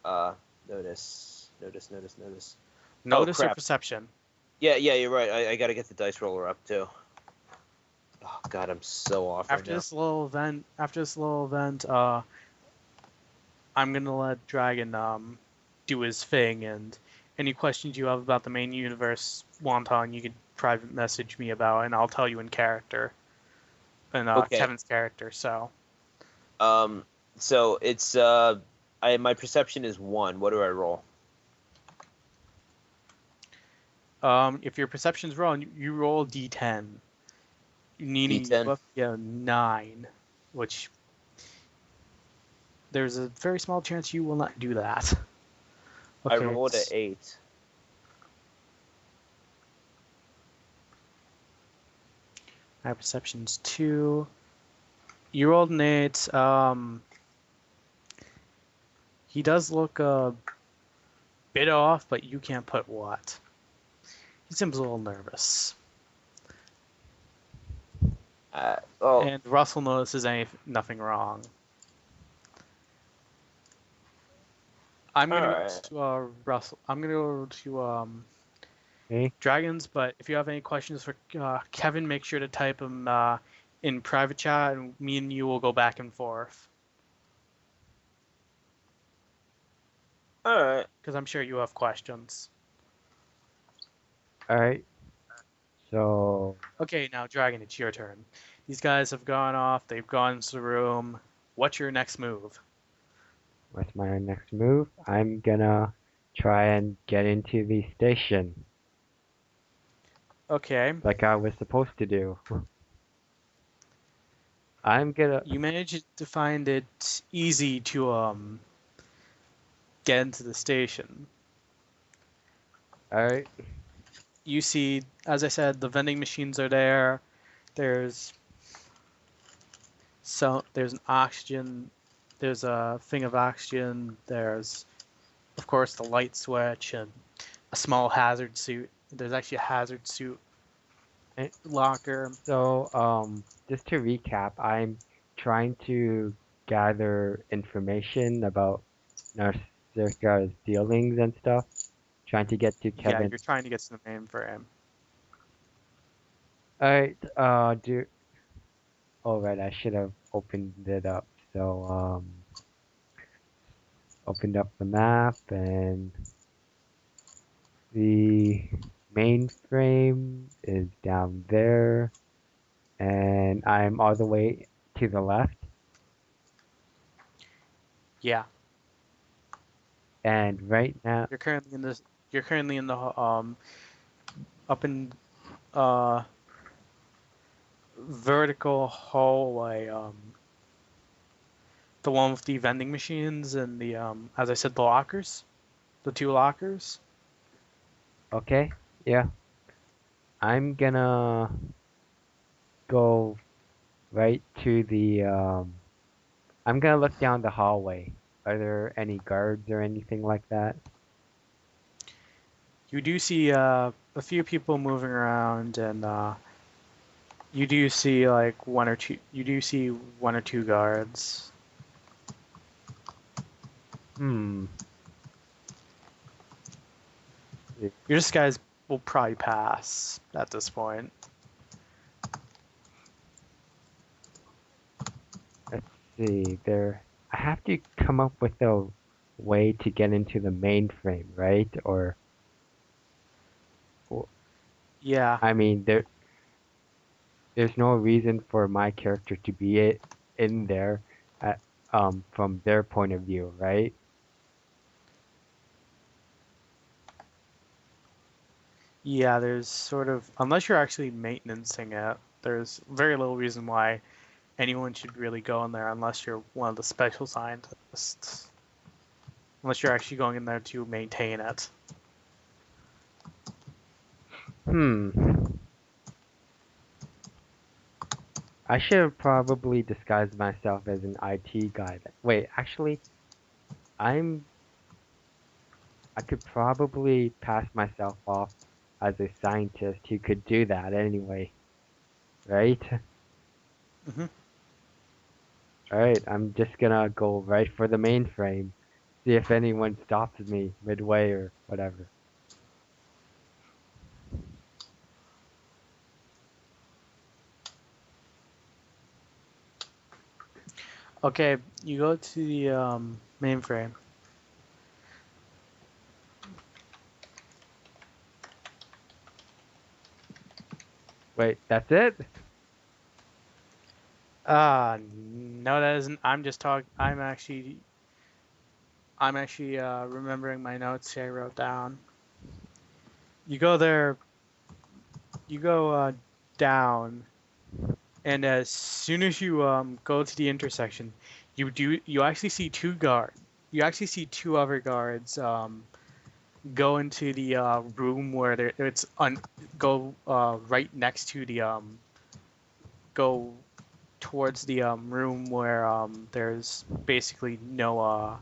Notice. Notice or perception? Yeah, you're right. I gotta get the dice roller up too. Oh God, I'm so off After this little event, I'm gonna let Dragon do his thing, and any questions you have about the main universe, Wonton, you can private message me about, and I'll tell you in character. And okay. Kevin's character, so. So it's my perception is 1. What do I roll? If your perception's wrong, you roll D10. D10? 9, which there's a very small chance you will not do that. Okay, I rolled an 8. My perception's 2. You rolled an 8. He does look a bit off, but you can't put what. He seems a little nervous. And Russell notices nothing wrong. I'm gonna go to Russell. I'm gonna go to Dragons, but if you have any questions for Kevin, make sure to type them in private chat, and me and you will go back and forth. Alright. Because I'm sure you have questions. Alright. So... Okay, now Dragon, it's your turn. These guys have gone off. They've gone into the room. What's your next move? What's my next move? I'm gonna try and get into the station. Okay. Like I was supposed to do. I'm gonna... You managed to find it easy to get into the station. Alright. You see, as I said, the vending machines are there. There's an oxygen. There's a thing of oxygen. There's, of course, the light switch and a small hazard suit. There's actually a hazard suit locker. So, just to recap, I'm trying to gather information about Narcirca's dealings and stuff. Trying to get to Kevin. Yeah, you're trying to get to the mainframe. Alright, Alright, I should have opened it up. So, opened up the map and the mainframe is down there, and I'm all the way to the left. Yeah, And right now, you're currently in this. You're currently in the up in uh vertical hallway. The one with the vending machines and the as I said, the lockers, the two lockers. okay, yeah, I'm gonna go right to the. I'm gonna look down the hallway. Are there any guards or anything like that? You do see a few people moving around, and you do see like one or two. You do see one or two guards. Hmm. Your disguise will probably pass at this point. Let's see. There. I have to come up with a way to get into the mainframe, right? Or Yeah, I mean, there's no reason for my character to be in there, at, from their point of view, right? yeah. There's sort of unless you're actually maintaining it, there's very little reason why anyone should really go in there unless you're one of the special scientists. Unless you're actually going in there to maintain it. Hmm. I should have probably disguised myself as an IT guy. Wait, actually, I'm. I could probably pass myself off as a scientist who could do that anyway, right? Hmm. Alright, I'm just gonna go right for the mainframe. See if anyone stops me midway or whatever. Okay, you go to the mainframe. Wait, that's it? No, that isn't. I'm just talking. I'm actually remembering my notes here I wrote down. You go there. You go down, and as soon as you go to the intersection, you actually see two guard. You actually see two other guards go into the room where it's go right next to the go towards the room where there's basically no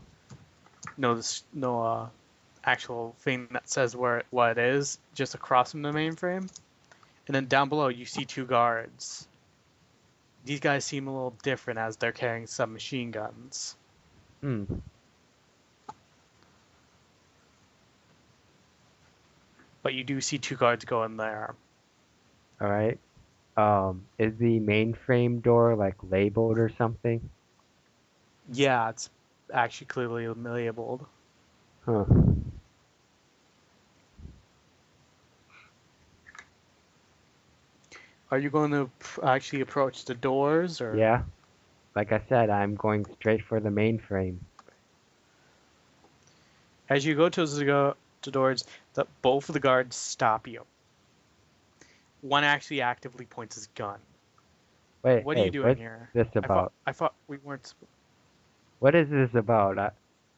actual thing that says what it is, just across from the mainframe. And then down below you see two guards. These guys seem a little different as they're carrying some machine guns. Hmm. But you do see two guards go in there. Alright. Is the mainframe door like labeled or something? Yeah, it's actually clearly labeled. Huh. Are you going to actually approach the doors, or Yeah. Like I said, I'm going straight for the mainframe. as you go to the doors, both of the guards stop you? One actually actively points his gun. Wait, What are you hey, doing what's here? this I thought about? I thought we weren't. What is this about?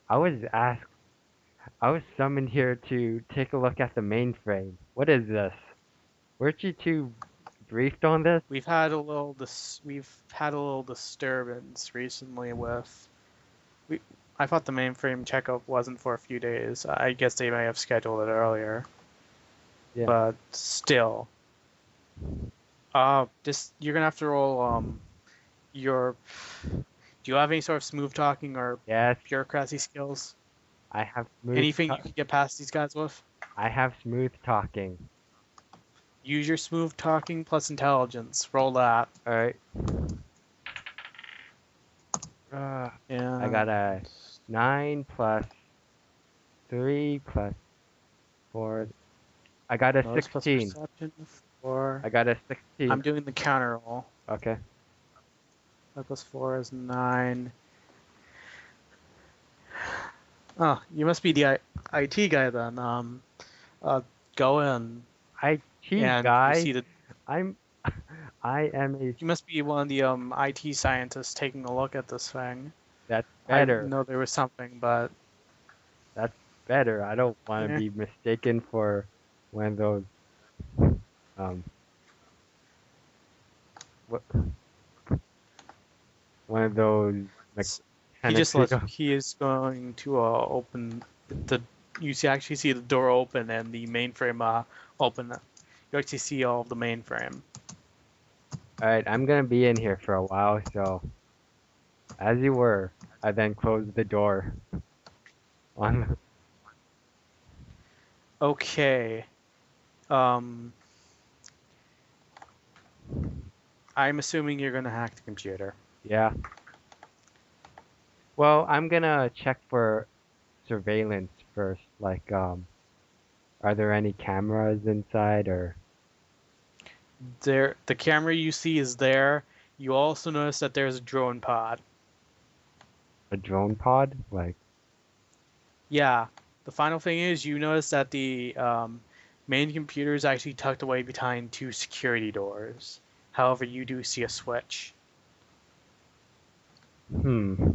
I was asked, I was summoned here to take a look at the mainframe. What is this? Weren't you two briefed on this? We've had a little disturbance recently with. We, I thought the mainframe checkup wasn't for a few days. I guess they may have scheduled it earlier, Yeah. but still. Just you're gonna have to roll your. Do you have any sort of smooth talking or Yes, bureaucracy skills? I have smooth. Anything you could get past these guys with? I have smooth talking. Use your smooth talking plus intelligence. Roll that. All right. Uh, I And got a 9 plus 3 plus 4. I got a Notice plus 16. perception 4. I got a 16. I'm doing the counter roll. Okay. 5 plus 4 is 9. Oh, you must be the IT guy then. Uh, go in IT and you guy. see the. I'm. I am a. You must be one of the IT scientists taking a look at this thing. That's I better. know there was something, but That's better. I don't want to yeah. be mistaken for one of those. Um. What? One of those He just mechanics. he is going to open the. You actually see the door open and the mainframe open. You actually see all of the mainframe. All right. I'm gonna be in here for a while. So, as you were, I then closed the door. On. Okay. Um, I'm assuming you're gonna hack the computer. Yeah. Well, I'm gonna check for surveillance first. Like, are there any cameras inside or There, the camera you see is there. You also notice that there's a drone pod. a drone pod? Like, Yeah. The final thing is you notice that the main computer is actually tucked away behind 2 security doors. However, you do see a switch. hmm.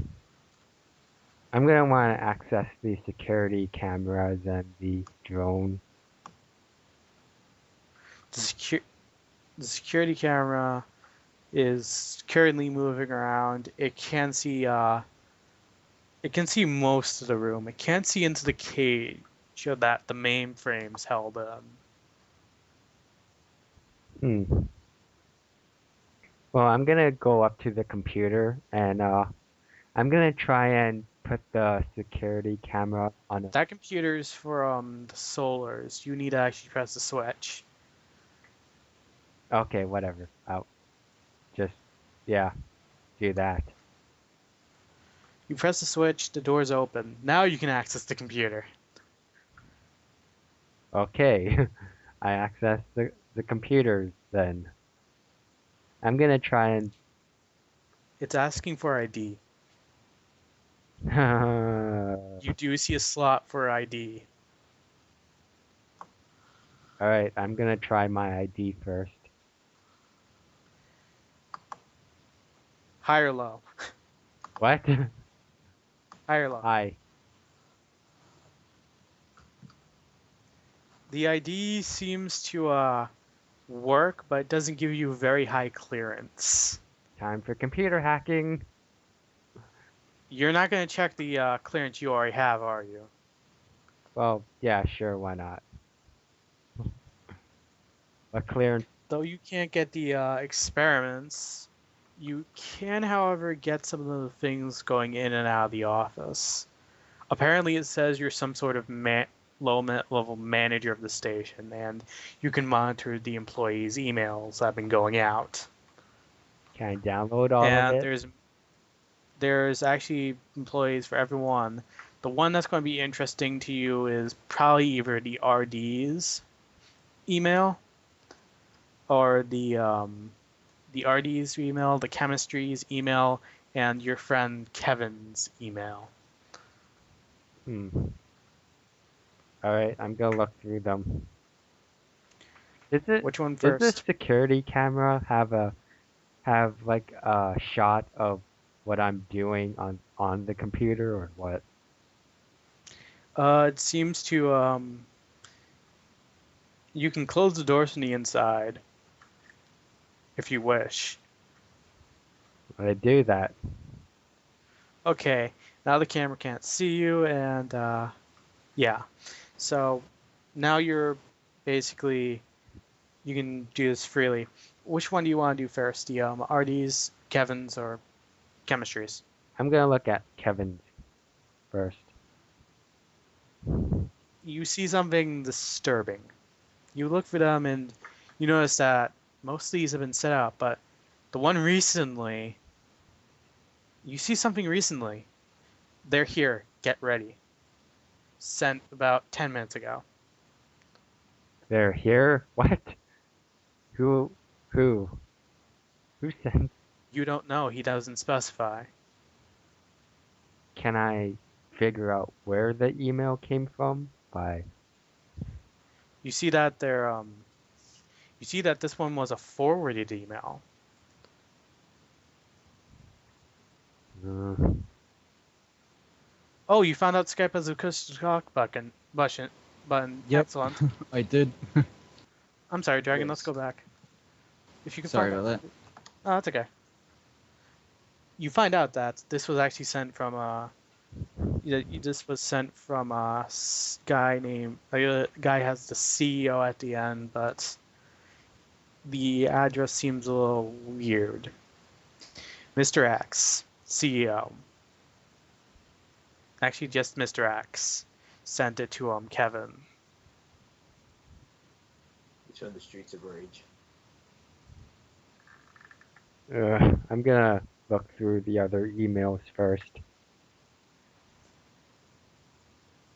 I'm gonna want to access the security cameras and the drone. The, the security camera is currently moving around. It can see most of the room. It can't see into the cage that the mainframe's held in. Hmm. Well, I'm gonna go up to the computer and I'm gonna try and put the security camera on a. That computer's for the solars. You need to actually press the switch. Okay, whatever. I'll just, yeah, do that. You press the switch, the door's open. Now you can access the computer. Okay, I access the computers then. I'm gonna try and. It's asking for ID. All You do see a slot for ID. right, I'm gonna try my ID first. High or low? What? High or low? Hi. The ID seems to work, but it doesn't give you very high clearance. Time for computer hacking. You're not going to check the clearance you already have, are you? Well, yeah, sure, why not? What clearance? Though you can't get the experiments, you can, however, get some of the things going in and out of the office. Apparently, it says you're some sort of low-level manager of the station, and you can monitor the employees' emails that have been going out. Can I download all of And it? there's actually employees for everyone. The one that's going to be interesting to you is probably either the RD's email or the RD's email, the chemistry's email, and your friend Kevin's email. Hmm. All right, I'm gonna look through them. Which one Does the first? security camera have like a shot of what I'm doing on the computer or what? It seems to you can close the doors from the inside if you wish. I do that. Okay, now the camera can't see you, and yeah. So now you're basically you can do this freely. Which one do you want to do first? The RD's, Kevin's, or chemistry's? I'm gonna look at Kevin's first. You see something disturbing. You look for them and you notice that most of these have been set up, but the one recently, you see something recently. They're here. Get ready. Sent about 10 minutes ago. They're here? What? Who? Who? Who sent? You don't know. He doesn't specify. Can I figure out where the email came from? By. You see that you see that this one was a forwarded email. Uh, Oh, you found out Skype has a custom talk button. Yep. Excellent. I did. I'm sorry, Dragon. Let's Yes. go back. If you can Sorry find about that. Oh, that's okay. You find out that this was actually sent from this was sent from a guy named guy has the CEO at the end, but the address seems a little weird. Mr. X, CEO. Actually, just Mr. X sent it to Kevin. He's on the streets of rage. I'm gonna look through the other emails first.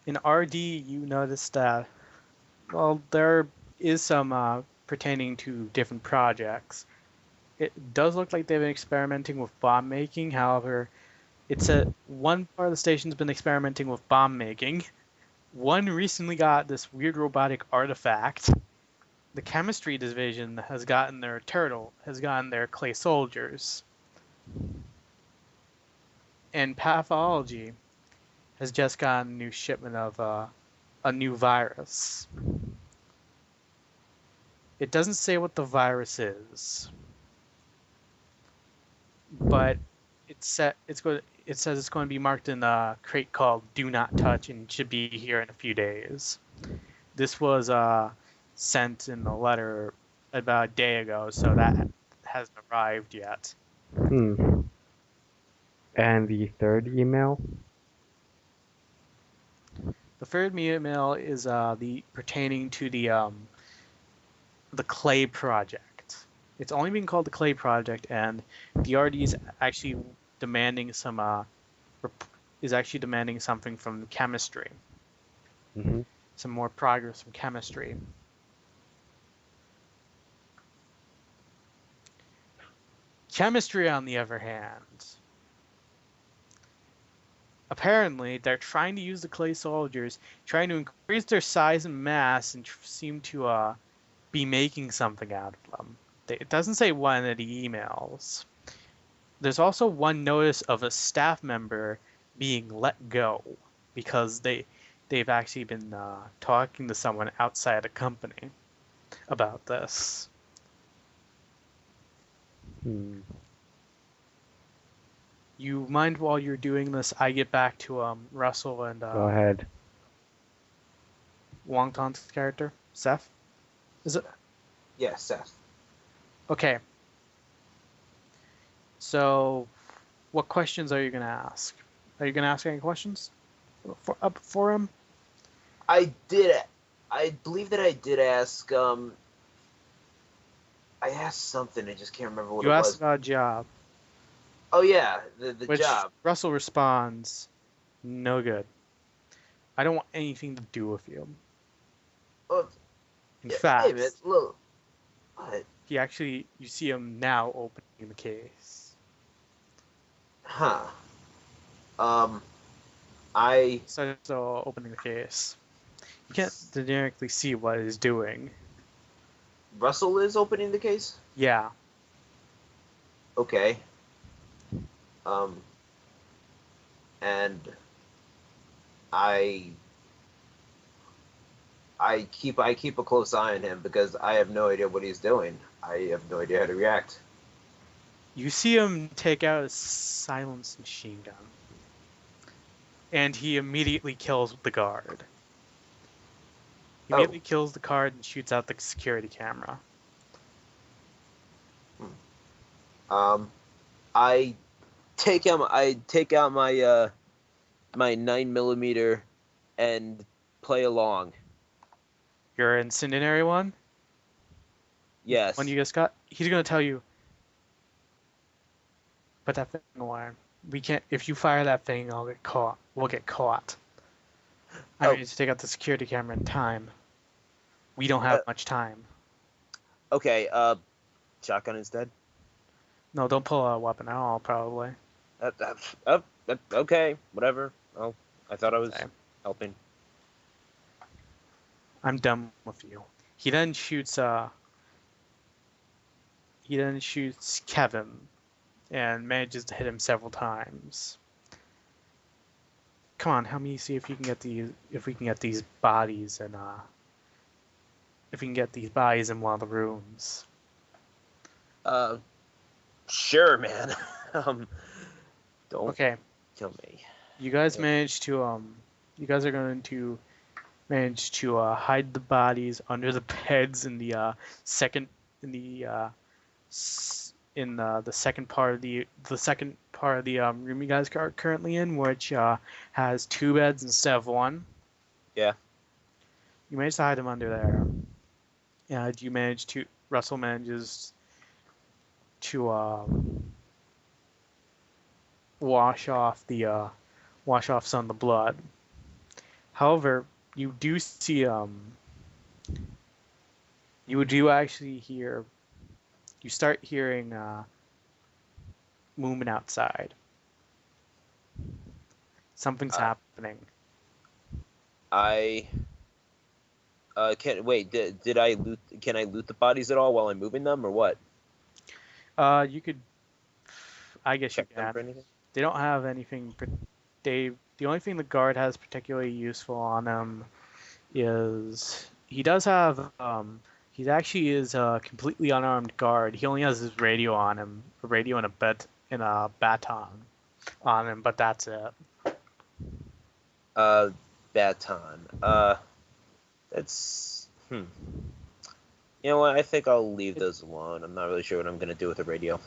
In RD, you notice that, well, there is some pertaining to different projects. It does look like they've been experimenting with bomb making. However, it's one part of the station's been experimenting with bomb making. One recently got this weird robotic artifact. The chemistry division has gotten their clay soldiers. And pathology has just gotten a new shipment of a new virus. It doesn't say what the virus is, but it says it's going to be marked in a crate called "Do Not Touch" and should be here in a few days. This was sent in the letter about a day ago, so that hasn't arrived yet. Hmm. And the third email? The third email is the pertaining to the Clay Project. It's only being called the Clay Project, and the RD is actually demanding something from chemistry. Mm-hmm. Some more progress from chemistry. Chemistry, on the other hand, apparently they're trying to use the clay soldiers, trying to increase their size and mass, and seem to be making something out of them. It doesn't say what in the emails. There's also one notice of a staff member being let go because they've actually been talking to someone outside the company about this. Hmm. You mind while you're doing this, I get back to Russell and Go ahead. Wong Ton's character, Seth? Is it? Yeah, Seth. Okay. So, what questions are you going to ask? Are you going to ask any questions for him? I believe that I did ask. I asked something. I just can't remember what You it asked was. about a job. Oh yeah, the Which job. Russell responds, no good. I don't want anything to do with you. Oh, In yeah, fact, hey man, look. What? you see him now opening the case. Huh. I So opening the case. You can't generically see what he's doing. Russell is opening the case. Yeah. Okay. And I keep a close eye on him because I have no idea what he's doing. I have no idea how to react. You see him take out a silenced machine gun. And he immediately kills the guard. He immediately kills the guard and shoots out the security camera. I take out my my 9mm and play along. Your incendiary one? Yes. When you just got, he's gonna tell you, put that thing away. We can't. If you fire that thing, I'll get caught. We'll get caught. I need to take out the security camera in time. We don't have much time. Okay, shotgun instead. No, don't pull out a weapon at all, probably. Okay, whatever. Oh, I thought I was Okay. helping. I'm done with you. He then shoots Kevin and manages to hit him several times. Come on, help me see if we can get these bodies and if we can get these bodies in one of the rooms. Sure, man. Don't Okay. kill me. You guys Yeah. managed to you guys are going to manage to hide the bodies under the beds in the second in the the second part of the room you guys are currently in, which has 2 beds instead of 1. Yeah. You managed to hide them under there. Russell manages to wash off some of the blood. However, you do see you do actually hear you start hearing movement outside. Something's happening. I can't wait. Did I loot? Can I loot the bodies at all while I'm moving them, or what? You could, I guess Check you them for can. anything. They don't have anything. The only thing the guard has particularly useful on him is he does have he actually is a completely unarmed guard. He only has his radio on him, a radio and a baton on him, but that's it. Baton. That's You know what? I think I'll leave those alone. I'm not really sure what I'm gonna do with the radio.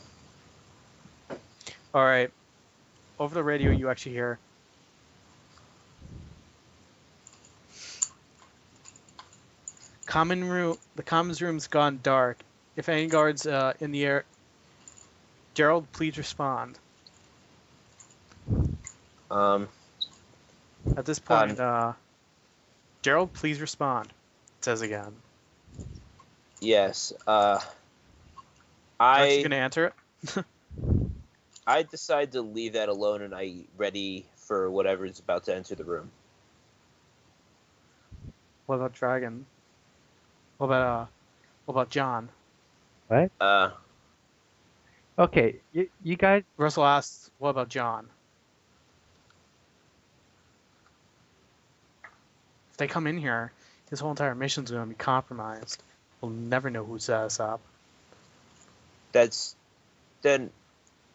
All right. Over the radio, you actually hear. The commons room's gone dark. If any guards in the air, Gerald, please respond. At this point, Gerald, please respond. It says again. Yes. Aren't you gonna answer it? I decide to leave that alone, and I ready for whatever is about to enter the room. What about Dragon? What about John? What? Okay, you guys. Russell asks, what about John? If they come in here, this whole entire mission's gonna be compromised. We'll never know who set us up. Then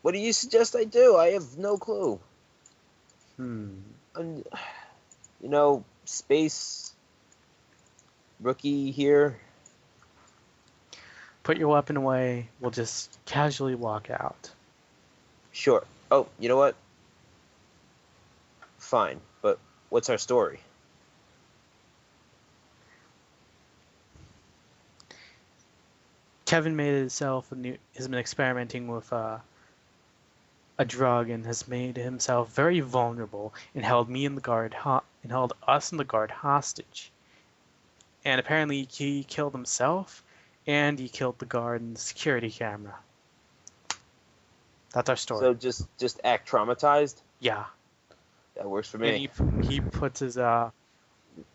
what do you suggest I do? I have no clue. Space rookie here. Put your weapon away. We'll just casually walk out. Sure. Oh, you know what? Fine, but what's our story? Kevin has been experimenting with a drug and has made himself very vulnerable and held us and the guard hostage. And apparently he killed himself and he killed the guard and the security camera. That's our story. So just act traumatized? Yeah. That works for me. And he puts his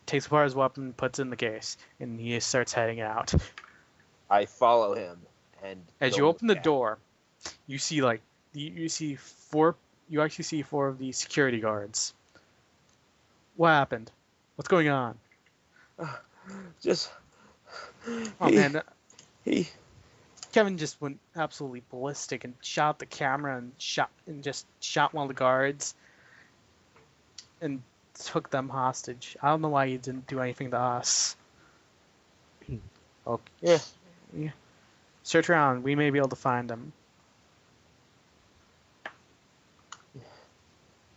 takes apart his weapon, puts it in the case, and he starts heading out. I follow him, and as you open the door, you see you actually see 4 of the security guards. What happened? What's going on? Kevin just went absolutely ballistic and shot the camera and shot one of the guards and took them hostage. I don't know why he didn't do anything to us. Okay. Yeah. Search around. We may be able to find them.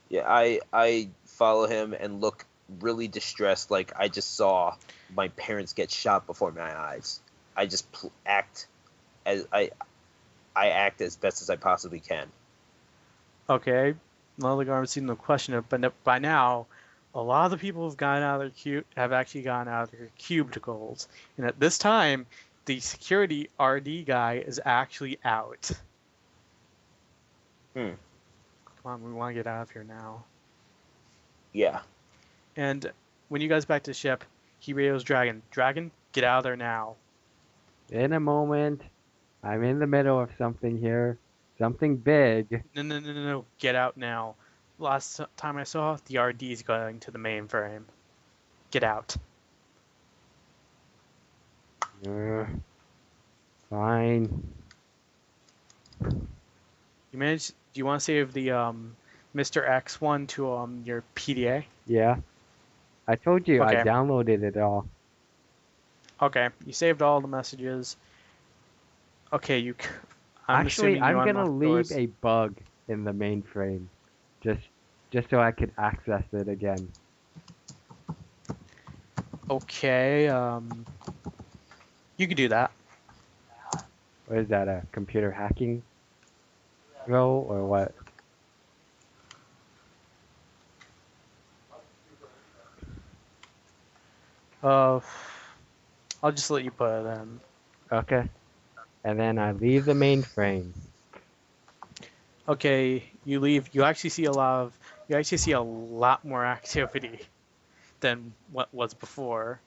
Yeah, I follow him and look really distressed, like I just saw my parents get shot before my eyes. I just act as I act as best as I possibly can. Okay. None of the guards seem to question it, but by now, a lot of the people who've gone out of their have actually gone out of their cubicles, and at this time, the security RD guy is actually out. Hmm. Come on, we want to get out of here now. Yeah. And when you guys back to the ship, he radios Dragon. Dragon, get out of there now. In a moment. I'm in the middle of something here. Something big. No. Get out now. Last time I saw, the RD is going to the mainframe. Get out. Fine. You managed. Do you want to save the Mr. X one to your PDA? Yeah. I told you I Okay. downloaded it all. Okay. You saved all the messages. Okay. I'm Actually, assuming you I'm gonna unlocked leave doors. a bug in the mainframe. Just so I could access it again. Okay. You can do that. What is that, a computer hacking role or what? I'll just let you put it in. Okay. And then I leave the mainframe. Okay, you leave. You actually see a lot more activity than what was before.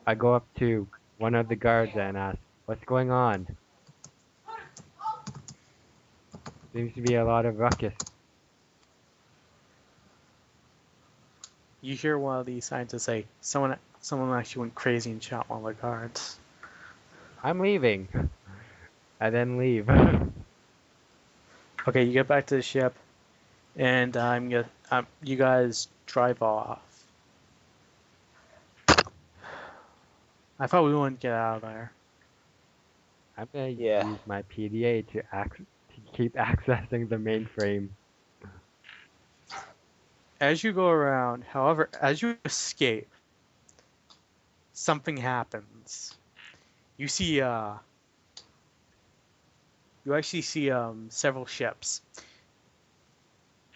I go up to one of the guards and ask, "What's going on? Seems to be a lot of ruckus." You hear one of these scientists say, "Someone actually went crazy and shot one of the guards." I'm leaving. I then leave. Okay, you get back to the ship, and you guys drive off. I thought we wouldn't get out of there. I'm gonna Yeah. use my PDA to keep accessing the mainframe. As you go around, however, as you escape, something happens. You see, you actually see several ships,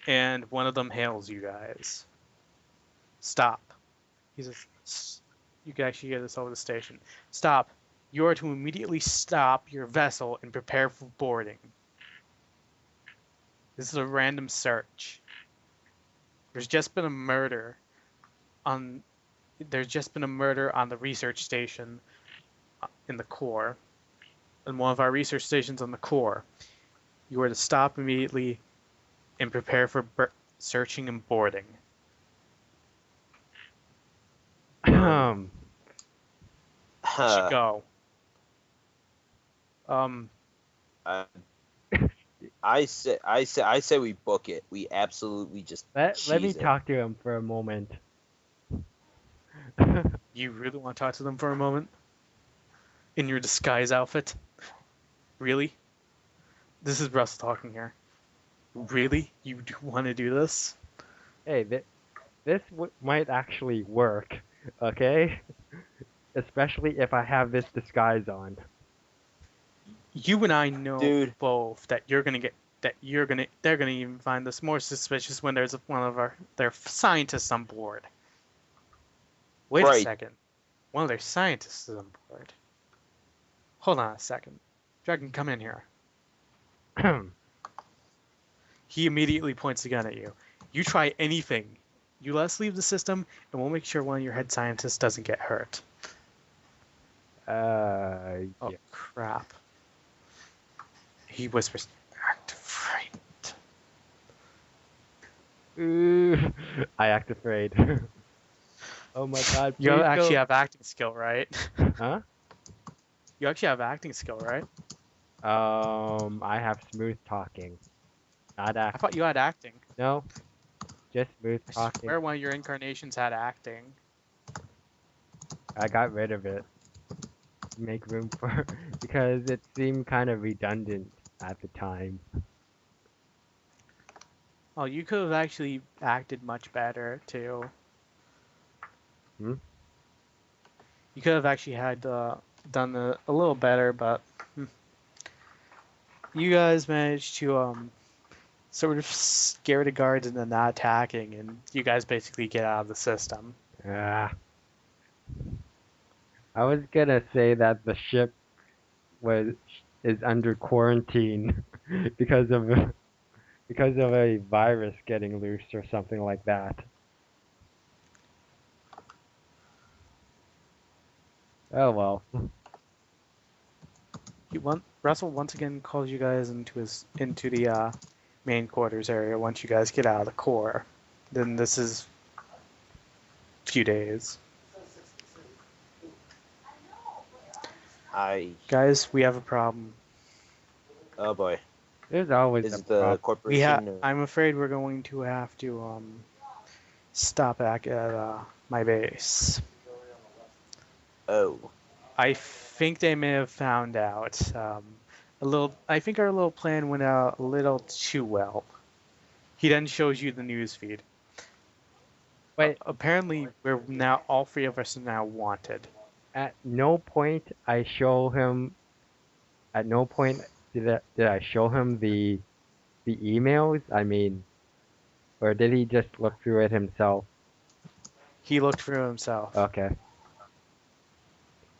and one of them hails you guys. Stop. He says, you can actually get this over the station. Stop. You are to immediately stop your vessel and prepare for boarding. This is a random search. There's just been a murder on the research station in the core. In one of our research stations on the core. You are to stop immediately and prepare for searching and boarding. You should go. I, I say we book it. We absolutely just let me cheese it. talk to him for a moment. You really want to talk to them for a moment? In your disguise outfit? Really? This is Russ talking here. Really? You want to do this? Hey, this might actually work, okay? Especially if I have this disguise on. You and I know Dude. both that they're gonna even find this more suspicious when there's one of their scientists on board. Wait a Right. second. One of their scientists is on board. Hold on a second. Dragon, come in here. He immediately points a gun at you. You try anything. You let us leave the system, and we'll make sure one of your head scientists doesn't get hurt. Yeah. Oh, crap. He whispers, act frightened. Ooh, I act afraid. Oh my god, You please actually go. have acting skill, right? Huh? You actually have acting skill, right? I have smooth talking. Not I acting. thought you had acting. No, just smooth I talking. swear one of your incarnations had acting. I got rid of it. Make room for because it seemed kind of redundant at the time. Oh, you could have actually acted much better, too. Hmm? You could have actually had done a little better, but you guys managed to sort of scare the guards into not attacking, and you guys basically get out of the system. Ah, I was gonna say that the ship was is under quarantine because of a virus getting loose or something like that. Oh well. Russell once again calls you guys into the main quarters area once you guys get out of the core. Then this is a few days. Guys, we have a problem. Oh boy. There's always Is a it the problem. corporation? Or... I'm afraid we're going to have to stop back at my base. Oh. I think they may have found out I think our little plan went out a little too well. He then shows you the news feed. Wait, Apparently, we're now all three of us are now wanted. at no point I show him. At no point did I show him the emails. I mean, or did he just look through it himself? He looked for himself. Okay.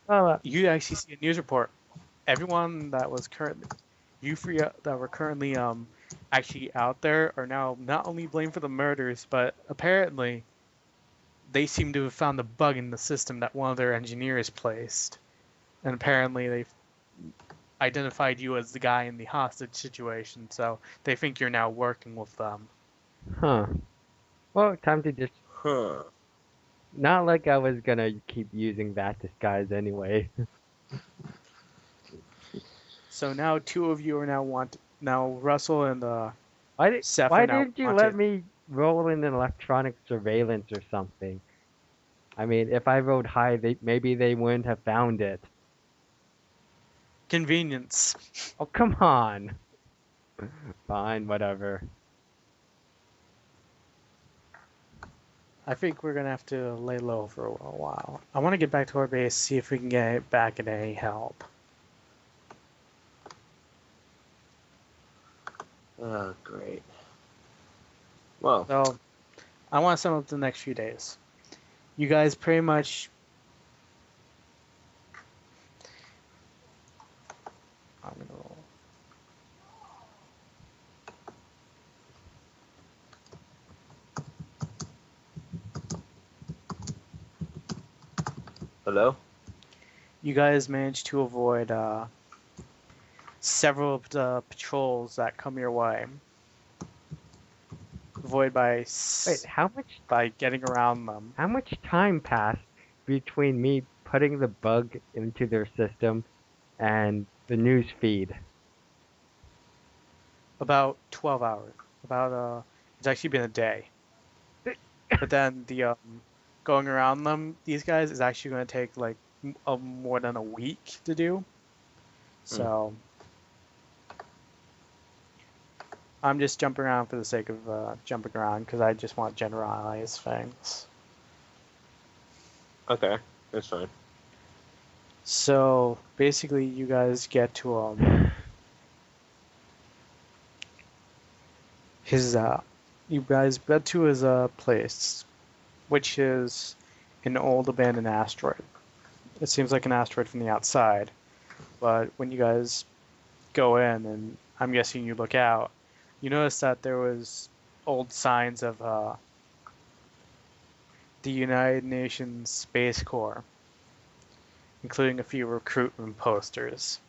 Well, You actually see a news report. Everyone that was currently you three that were currently actually out there are now not only blamed for the murders, but apparently they seem to have found a bug in the system that one of their engineers placed, and apparently they've identified you as the guy in the hostage situation. So they think you're now working with them. huh. Well, time to just. Huh. Not like I was gonna keep using that disguise anyway. So now two of you are now wanted. Now Russell and Seth Why are now didn't you wanted. let me roll in an electronic surveillance or something? I mean, if I rolled high, maybe they wouldn't have found it. Convenience. Oh, come on. Fine, whatever. I think we're gonna have to lay low for a while. I want to get back to our base, see if we can get back in any help. Oh, great. Well, So, I want to sum up the next few days. You guys pretty much. I'm gonna roll. hello? You guys managed to avoid several of the patrols that come your way. Avoid Wait, by getting around them. how much time passed between me putting the bug into their system and the news feed? About 12 hours. It's actually been a day. But then the going around these guys is actually going to take like more than a week to do. So I'm just jumping around for the sake of jumping around because I just want to generalize things. Okay, that's fine. So basically, you guys get to you guys get to his place, which is an old abandoned asteroid. It seems like an asteroid from the outside, but when you guys go in, and I'm guessing you look out, you notice that there was old signs of the United Nations Space Corps, including a few recruitment posters.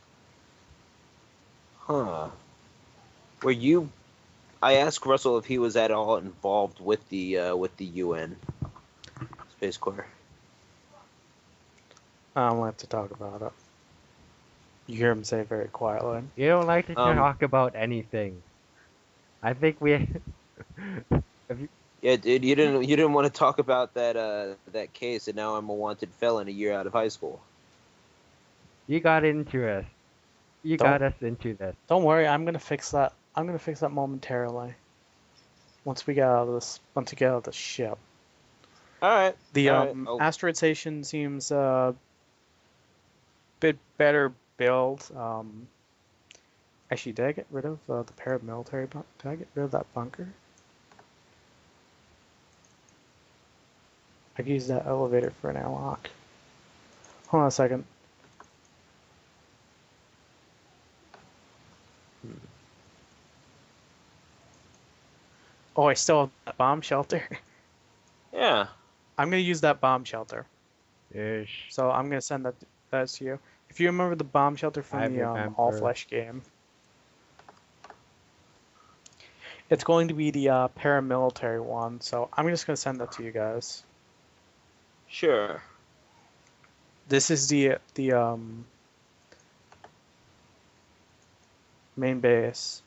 Huh. Were you... I asked Russell if he was at all involved with the UN Space Corps. I don't have to talk about it. You hear him say very quietly. You don't like to talk about anything. I think we. Yeah, dude, you didn't want to talk about that case, and now I'm a wanted felon a year out of high school. You got into us. You got us into this. Don't worry, I'm gonna fix that. I'm gonna fix that momentarily. Once we get out of this, once we get out of the ship. All right. The all right. asteroid station seems a bit better built. Actually, did I get rid of the paramilitary bunker? Did I get rid of that bunker? I could use that elevator for an airlock. Hold on a second. Oh, I still have that bomb shelter. Yeah. I'm gonna use that bomb shelter. Ish. So I'm gonna send that to you. If you remember the bomb shelter I from the All remember. Flesh game, it's going to be the paramilitary one. So I'm just gonna send that to you guys. Sure. This is the main base.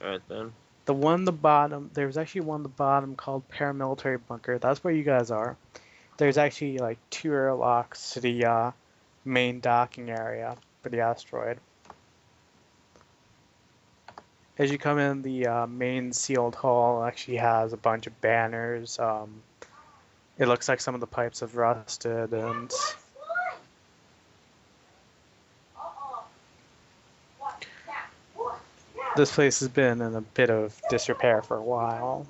All right then. The one on the bottom, there's actually one on the bottom called paramilitary bunker. That's where you guys are. There's actually like 2 airlocks to the main docking area for the asteroid. As you come in, the main sealed hull actually has a bunch of banners. It looks like some of the pipes have rusted, and this place has been in a bit of disrepair for a while.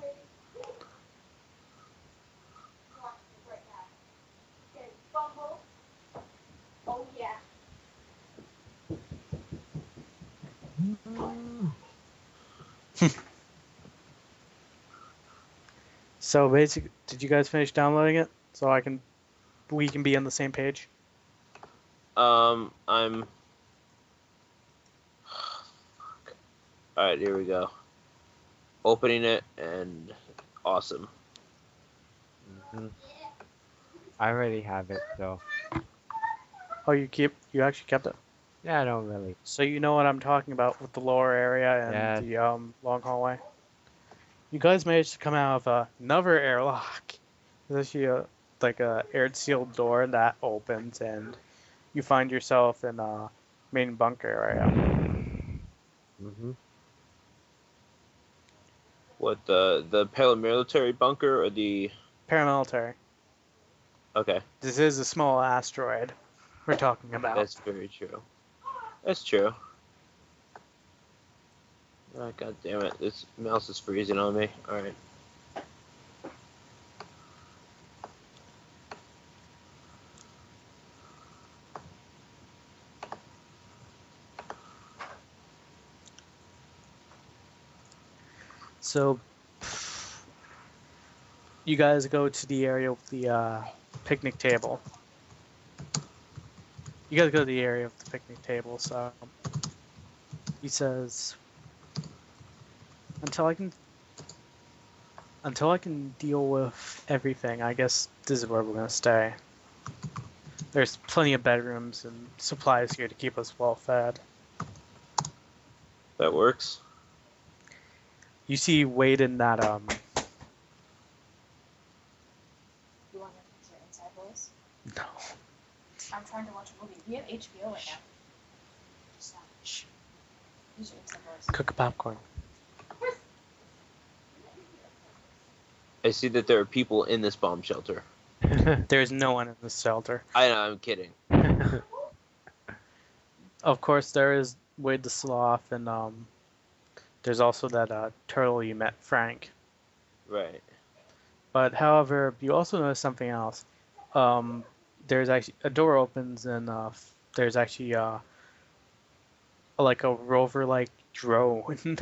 So basically, did you guys finish downloading it so we can be on the same page? I'm. All right, here we go. Opening it and awesome. I already have it, so Oh, you actually kept it. yeah, I don't really. So you know what I'm talking about with the lower area and Yes. the long hallway. You guys managed to come out of another airlock. There's actually like a air sealed door that opens, and you find yourself in a main bunker area. What, the paramilitary bunker or the? Paramilitary. Okay, This is a small asteroid we're talking about. that's very true. That's true. Oh, God damn it! This mouse is freezing on me. All right. So you guys go to the area of the picnic table. You guys go to the area of the picnic table. So he says, until I can deal with everything, I guess this is where we're gonna stay. There's plenty of bedrooms and supplies here to keep us well fed. That works. You see Wade in that You want to put your inside voice? No. I'm trying to watch a movie. We have HBO right now. Just stop. Shh. Use your inside voice. Cook a popcorn. I see that there are people in this bomb shelter. There's no one in this shelter. I know, I'm kidding. Of course, there is Wade the Sloth, and there's also that turtle you met, Frank. Right. But however, you also notice something else. There's actually a door opens, and there's actually like a rover-like drone.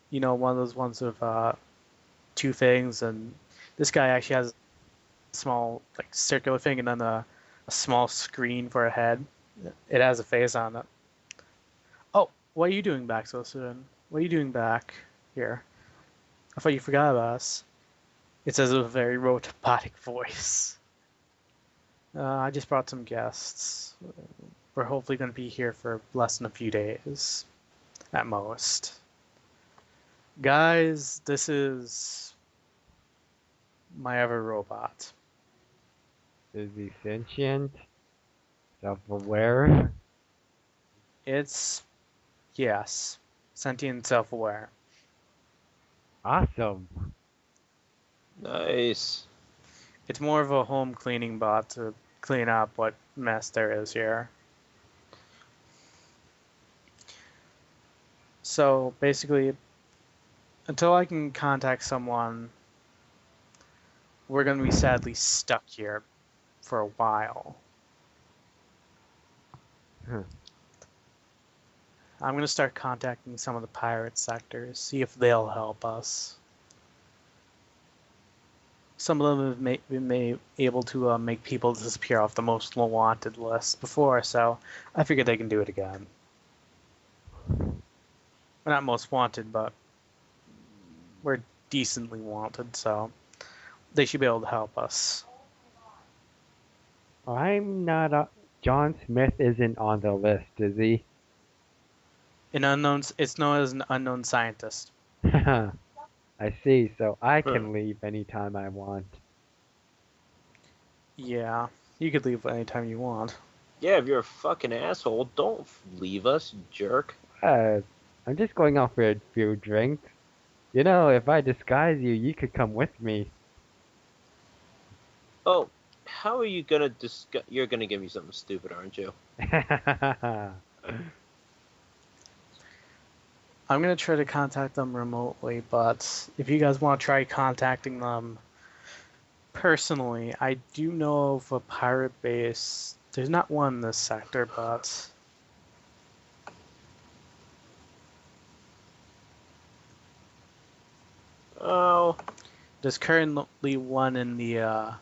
You know, one of those ones with 2 things, and this guy actually has a small like circular thing, and then a small screen for a head. It has a face on it. Oh, what are you doing back so soon? What are you doing back here? I thought you forgot about us. It says with a very robotic voice. I just brought some guests. We're hopefully going to be here for less than a few days, at most. Guys, this is my other robot. Is he sentient? Self-aware? It's, yes, sentient and self-aware. Awesome. Nice. It's more of a home cleaning bot to clean up what mess there is here. So basically, until I can contact someone, we're going to be sadly stuck here for a while. Huh. I'm going to start contacting some of the pirate sectors, see if they'll help us. Some of them have been able to make people disappear off the most wanted list before, so I figured they can do it again. We're not most wanted, but we're decently wanted, so they should be able to help us. I'm not. John Smith isn't on the list, is he? It's known as an unknown scientist. I see. So I Huh. can leave anytime I want. Yeah, you could leave anytime you want. Yeah, if you're a fucking asshole, don't leave us, you jerk. I'm just going out for a few drinks. You know, if I disguise you, you could come with me. Oh, how are you gonna discuss? You're gonna give me something stupid, aren't you? I'm gonna try to contact them remotely, but if you guys want to try contacting them personally, I do know of a pirate base. There's not one in this sector, but Oh, there's currently one in the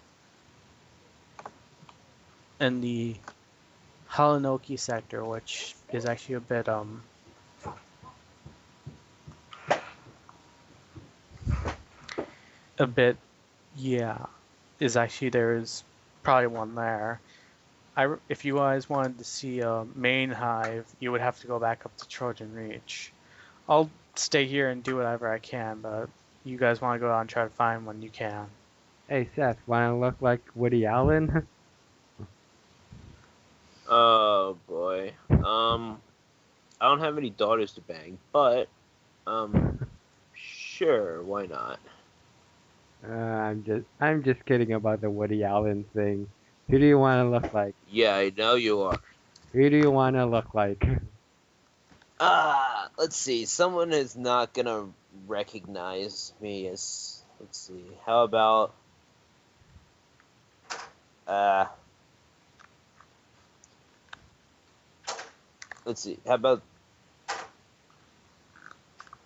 Halanoki sector, which is actually a bit, yeah, is actually there's probably one there. If you guys wanted to see a main hive, you would have to go back up to Trojan Reach. I'll stay here and do whatever I can, but you guys want to go out and try to find one, you can. Hey Seth, wanna look like Woody Allen? oh boy. I don't have any daughters to bang, but sure, why not? I'm just kidding about the Woody Allen thing. Who do you wanna look like? Yeah, I know you are. Who do you wanna look like? Let's see. Someone is not gonna recognize me as. Let's see. How about uh? Let's see. How about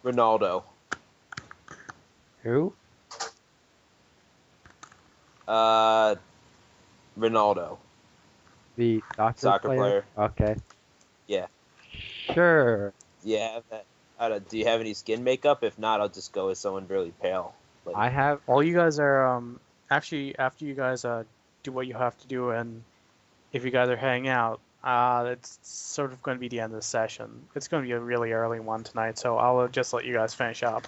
Ronaldo? Who? Uh, Ronaldo, The soccer player. Okay. Yeah. Sure. Yeah. Do you have any skin makeup? If not, I'll just go with someone really pale. Like, I have. All you guys are actually after you guys do what you have to do, and if you guys are hanging out, it's sort of going to be the end of the session. It's going to be a really early one tonight, so I'll just let you guys finish up.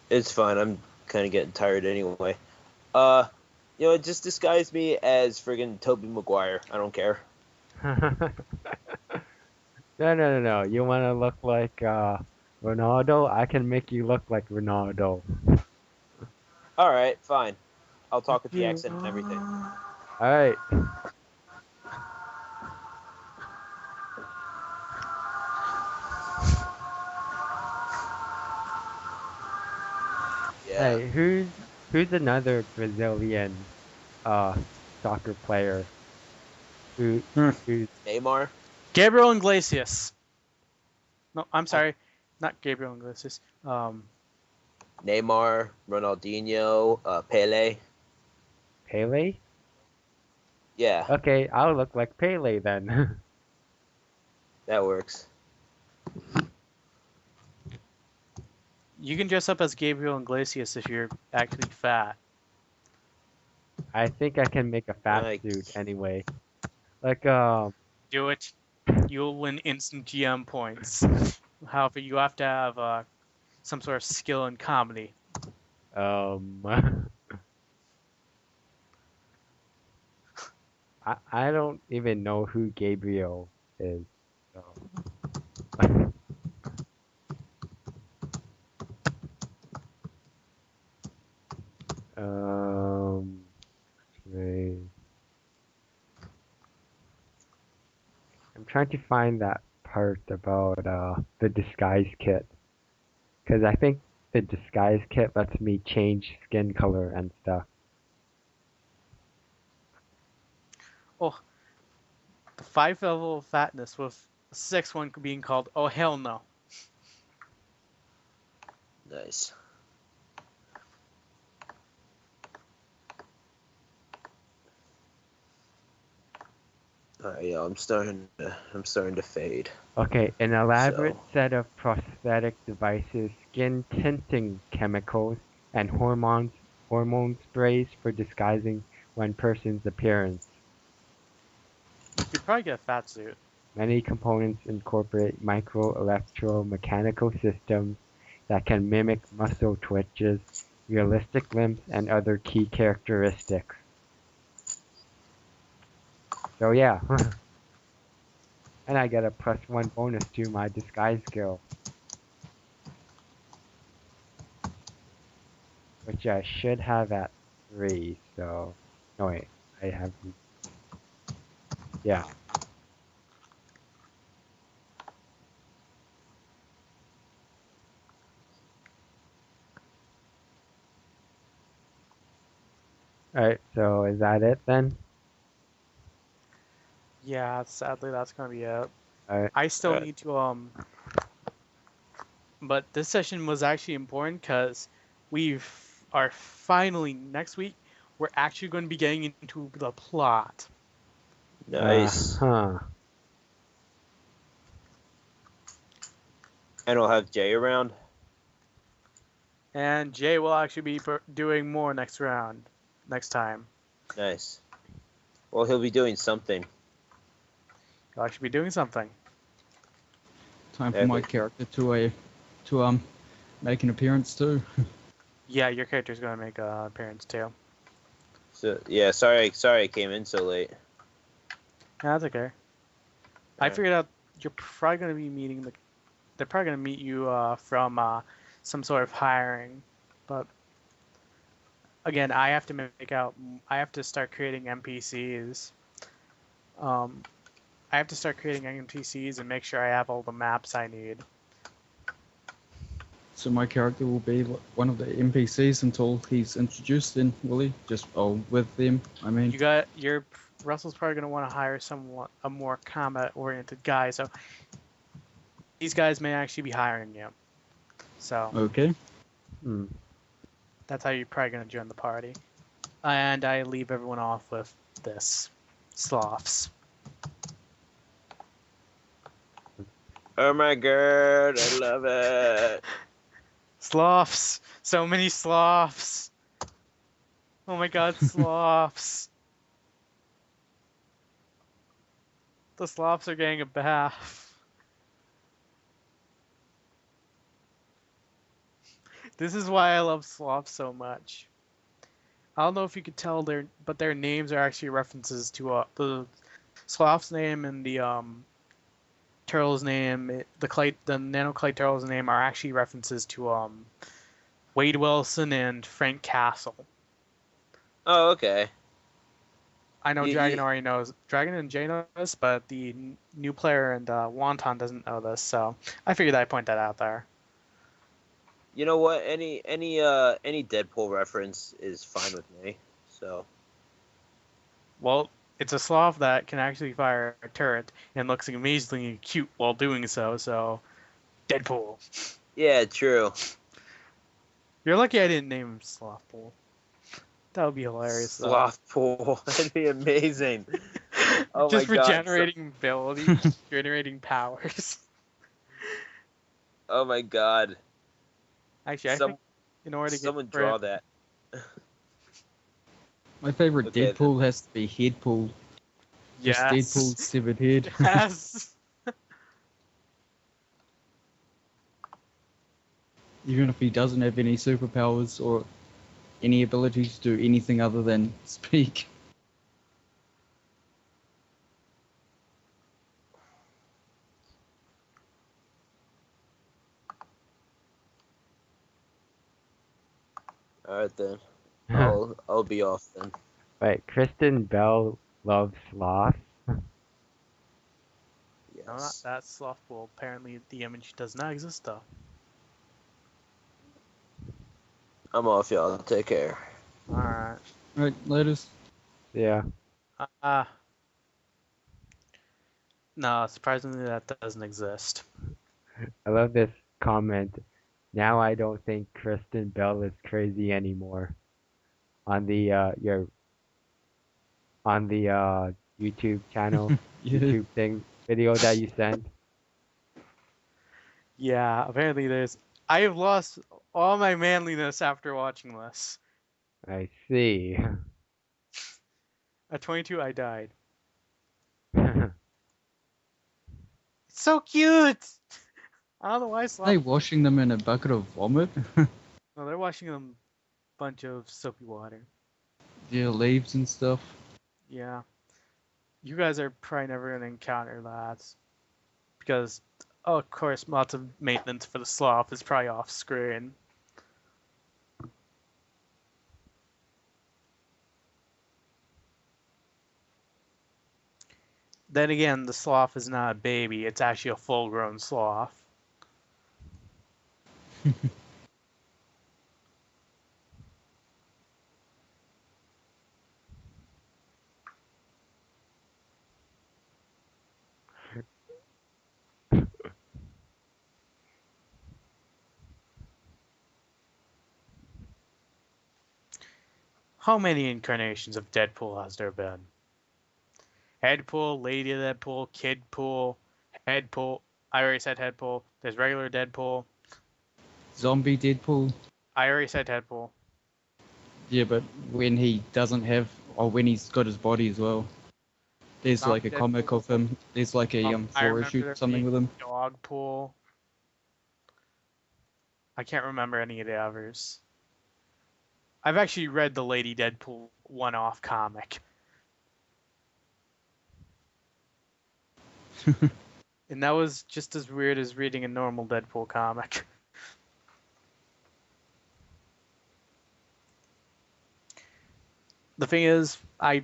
it's fine. I'm kind of getting tired anyway. Just disguise me as friggin' Toby Maguire. I don't care. No. You wanna look like Ronaldo? I can make you look like Ronaldo. All right, fine. I'll talk with the Yeah. accent and everything. All right. Yeah. Hey, who's another Brazilian soccer player who's Neymar. Gabriel Iglesias. No, I'm sorry, not Gabriel Iglesias. Neymar, Ronaldinho, Pele. Pele? Yeah, Okay, I'll look like Pele then. that works. You can dress up as Gabriel Iglesias if you're actually fat. I think I can make a fat Like- suit anyway. Like Do it. You'll win instant GM points. However, you have to have some sort of skill in comedy. I don't even know who Gabriel is. So. um, wait. I'm trying to find that part about the disguise kit, because I think the disguise kit lets me change skin color and stuff. Oh, the 5 level of fatness with the 6th one being called Oh Hell No. Nice. Alright, yeah, I'm starting to fade. Okay, an elaborate So set of prosthetic devices, skin tinting chemicals, and hormone sprays for disguising one person's appearance. You could probably get a fat suit. Many components incorporate micro-electro-mechanical systems that can mimic muscle twitches, realistic limbs, and other key characteristics. So yeah, and I get a +1 bonus to my disguise skill, which I should have at 3, so... No wait, I have... Yeah. Alright, so is that it then? Yeah, sadly that's gonna be it. Alright, I still Alright. need to but this session was actually important because we are finally next week we're actually going to be getting into the plot. nice. huh. And we'll have Jay around. And Jay will actually be doing more next time. Nice. Well, he'll be doing something. He'll actually be doing something. Time for my Okay. character to make an appearance too. Yeah, your character's going to make an appearance too. So yeah, sorry I came in so late. Yeah, that's okay. I Alright. figured out you're probably going to be meeting they're probably going to meet you from some sort of hiring, but again, I have to start creating NPCs. I have to start creating NPCs and make sure I have all the maps I need. So my character will be one of the NPCs until he's introduced in, will he? Just, with them, I mean. Russell's probably going to want to hire a more combat-oriented guy, so these guys may actually be hiring you. So Okay. Hmm. that's how you're probably going to join the party. And I leave everyone off with this. Sloths. Oh my god, I love it. Sloths! So many sloths! Oh my god, sloths! The sloths are getting a bath. This is why I love sloths so much. I don't know if you could tell but their names are actually references to the sloth's name and the turtle's name, the nanoclay turtle's name are actually references to Wade Wilson and Frank Castle. Oh, okay. I know You- Dragon and Jay know this, but the new player and Wonton doesn't know this, so I figured I'd point that out there. You know what? Any Deadpool reference is fine with me. So Well, it's a sloth that can actually fire a turret and looks amazingly cute while doing so Deadpool. yeah, true. You're lucky I didn't name him Slothpool. That would be hilarious, though. Slothpool. That'd be amazing. Oh Just my for god. generating abilities, generating powers. Oh my god. Actually, I Some- think in order to Someone get draw that. My favorite Okay, Deadpool has to be Headpool. Just yes, Deadpool's severed head. yes. Even if he doesn't have any superpowers or any ability to do anything other than speak. All right then. I'll be off then. Wait, Kristen Bell loves sloth. No, not Yes. that sloth pool. Apparently, the image does not exist though. I'm off, y'all. Take care. All right. Right, latest. Yeah. No, surprisingly, that doesn't exist. I love this comment. Now I don't think Kristen Bell is crazy anymore. On the YouTube channel, Yeah. YouTube thing video that you sent. Yeah, apparently there's. I have lost all my manliness after watching this. I see. At 22, I died. It's so cute. I don't know why sloth. They washing them in a bucket of vomit. No, they're washing them a bunch of soapy water. Yeah, leaves and stuff. Yeah. You guys are probably never going to encounter that. Because, oh, of course, lots of maintenance for the sloth is probably off screen. Then again, the sloth is not a baby, it's actually a full grown sloth. How many incarnations of Deadpool has there been? Headpool, Lady Deadpool, Kidpool, Headpool. I already said Headpool. There's regular Deadpool. Zombie Deadpool. I already said Headpool. Yeah, but when he doesn't have, or when he's got his body as well. There's Zombie like a comic Deadpool. of him. There's like a I 4 remember issue there something being with him. Dogpool. I can't remember any of the others. I've actually read the Lady Deadpool one-off comic. And that was just as weird as reading a normal Deadpool comic. The thing is, I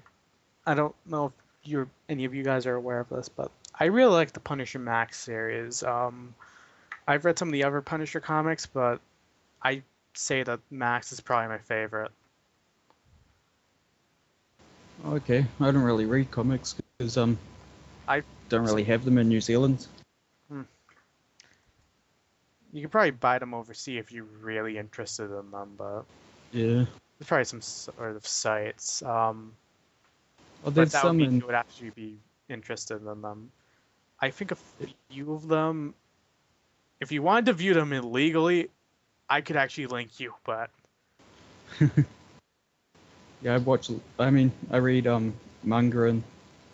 don't know if any of you guys are aware of this, but I really like the Punisher Max series. I've read some of the other Punisher comics, but I say that Max is probably my favorite. Okay, I don't really read comics because I don't really have them in New Zealand. You could probably buy them overseas if you're really interested in them, but Yeah. there's probably some sort of sites. Oh, But there's that would some mean in. you would actually be interested in them. I think a few of them, if you wanted to view them illegally, I could actually link you, but Yeah, I read manga and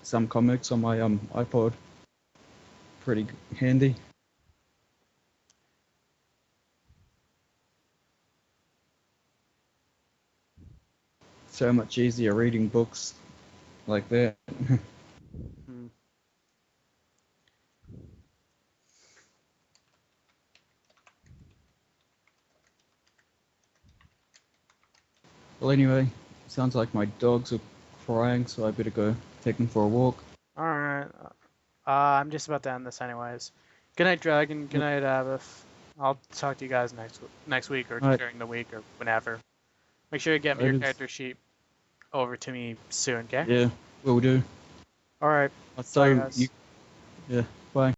some comics on my iPod. Pretty handy. So much easier reading books like that. hmm. Well, anyway, sounds like my dogs are crying, so I better go take them for a walk. All right. I'm just about to end this anyways. Good night, Dragon. Good night, Abbott. I'll talk to you guys next week or Alright. during the week or whenever. Make sure you get me your Laters. character sheet over to me soon, okay? Yeah, will do. All right. I Bye, so guys. you, yeah.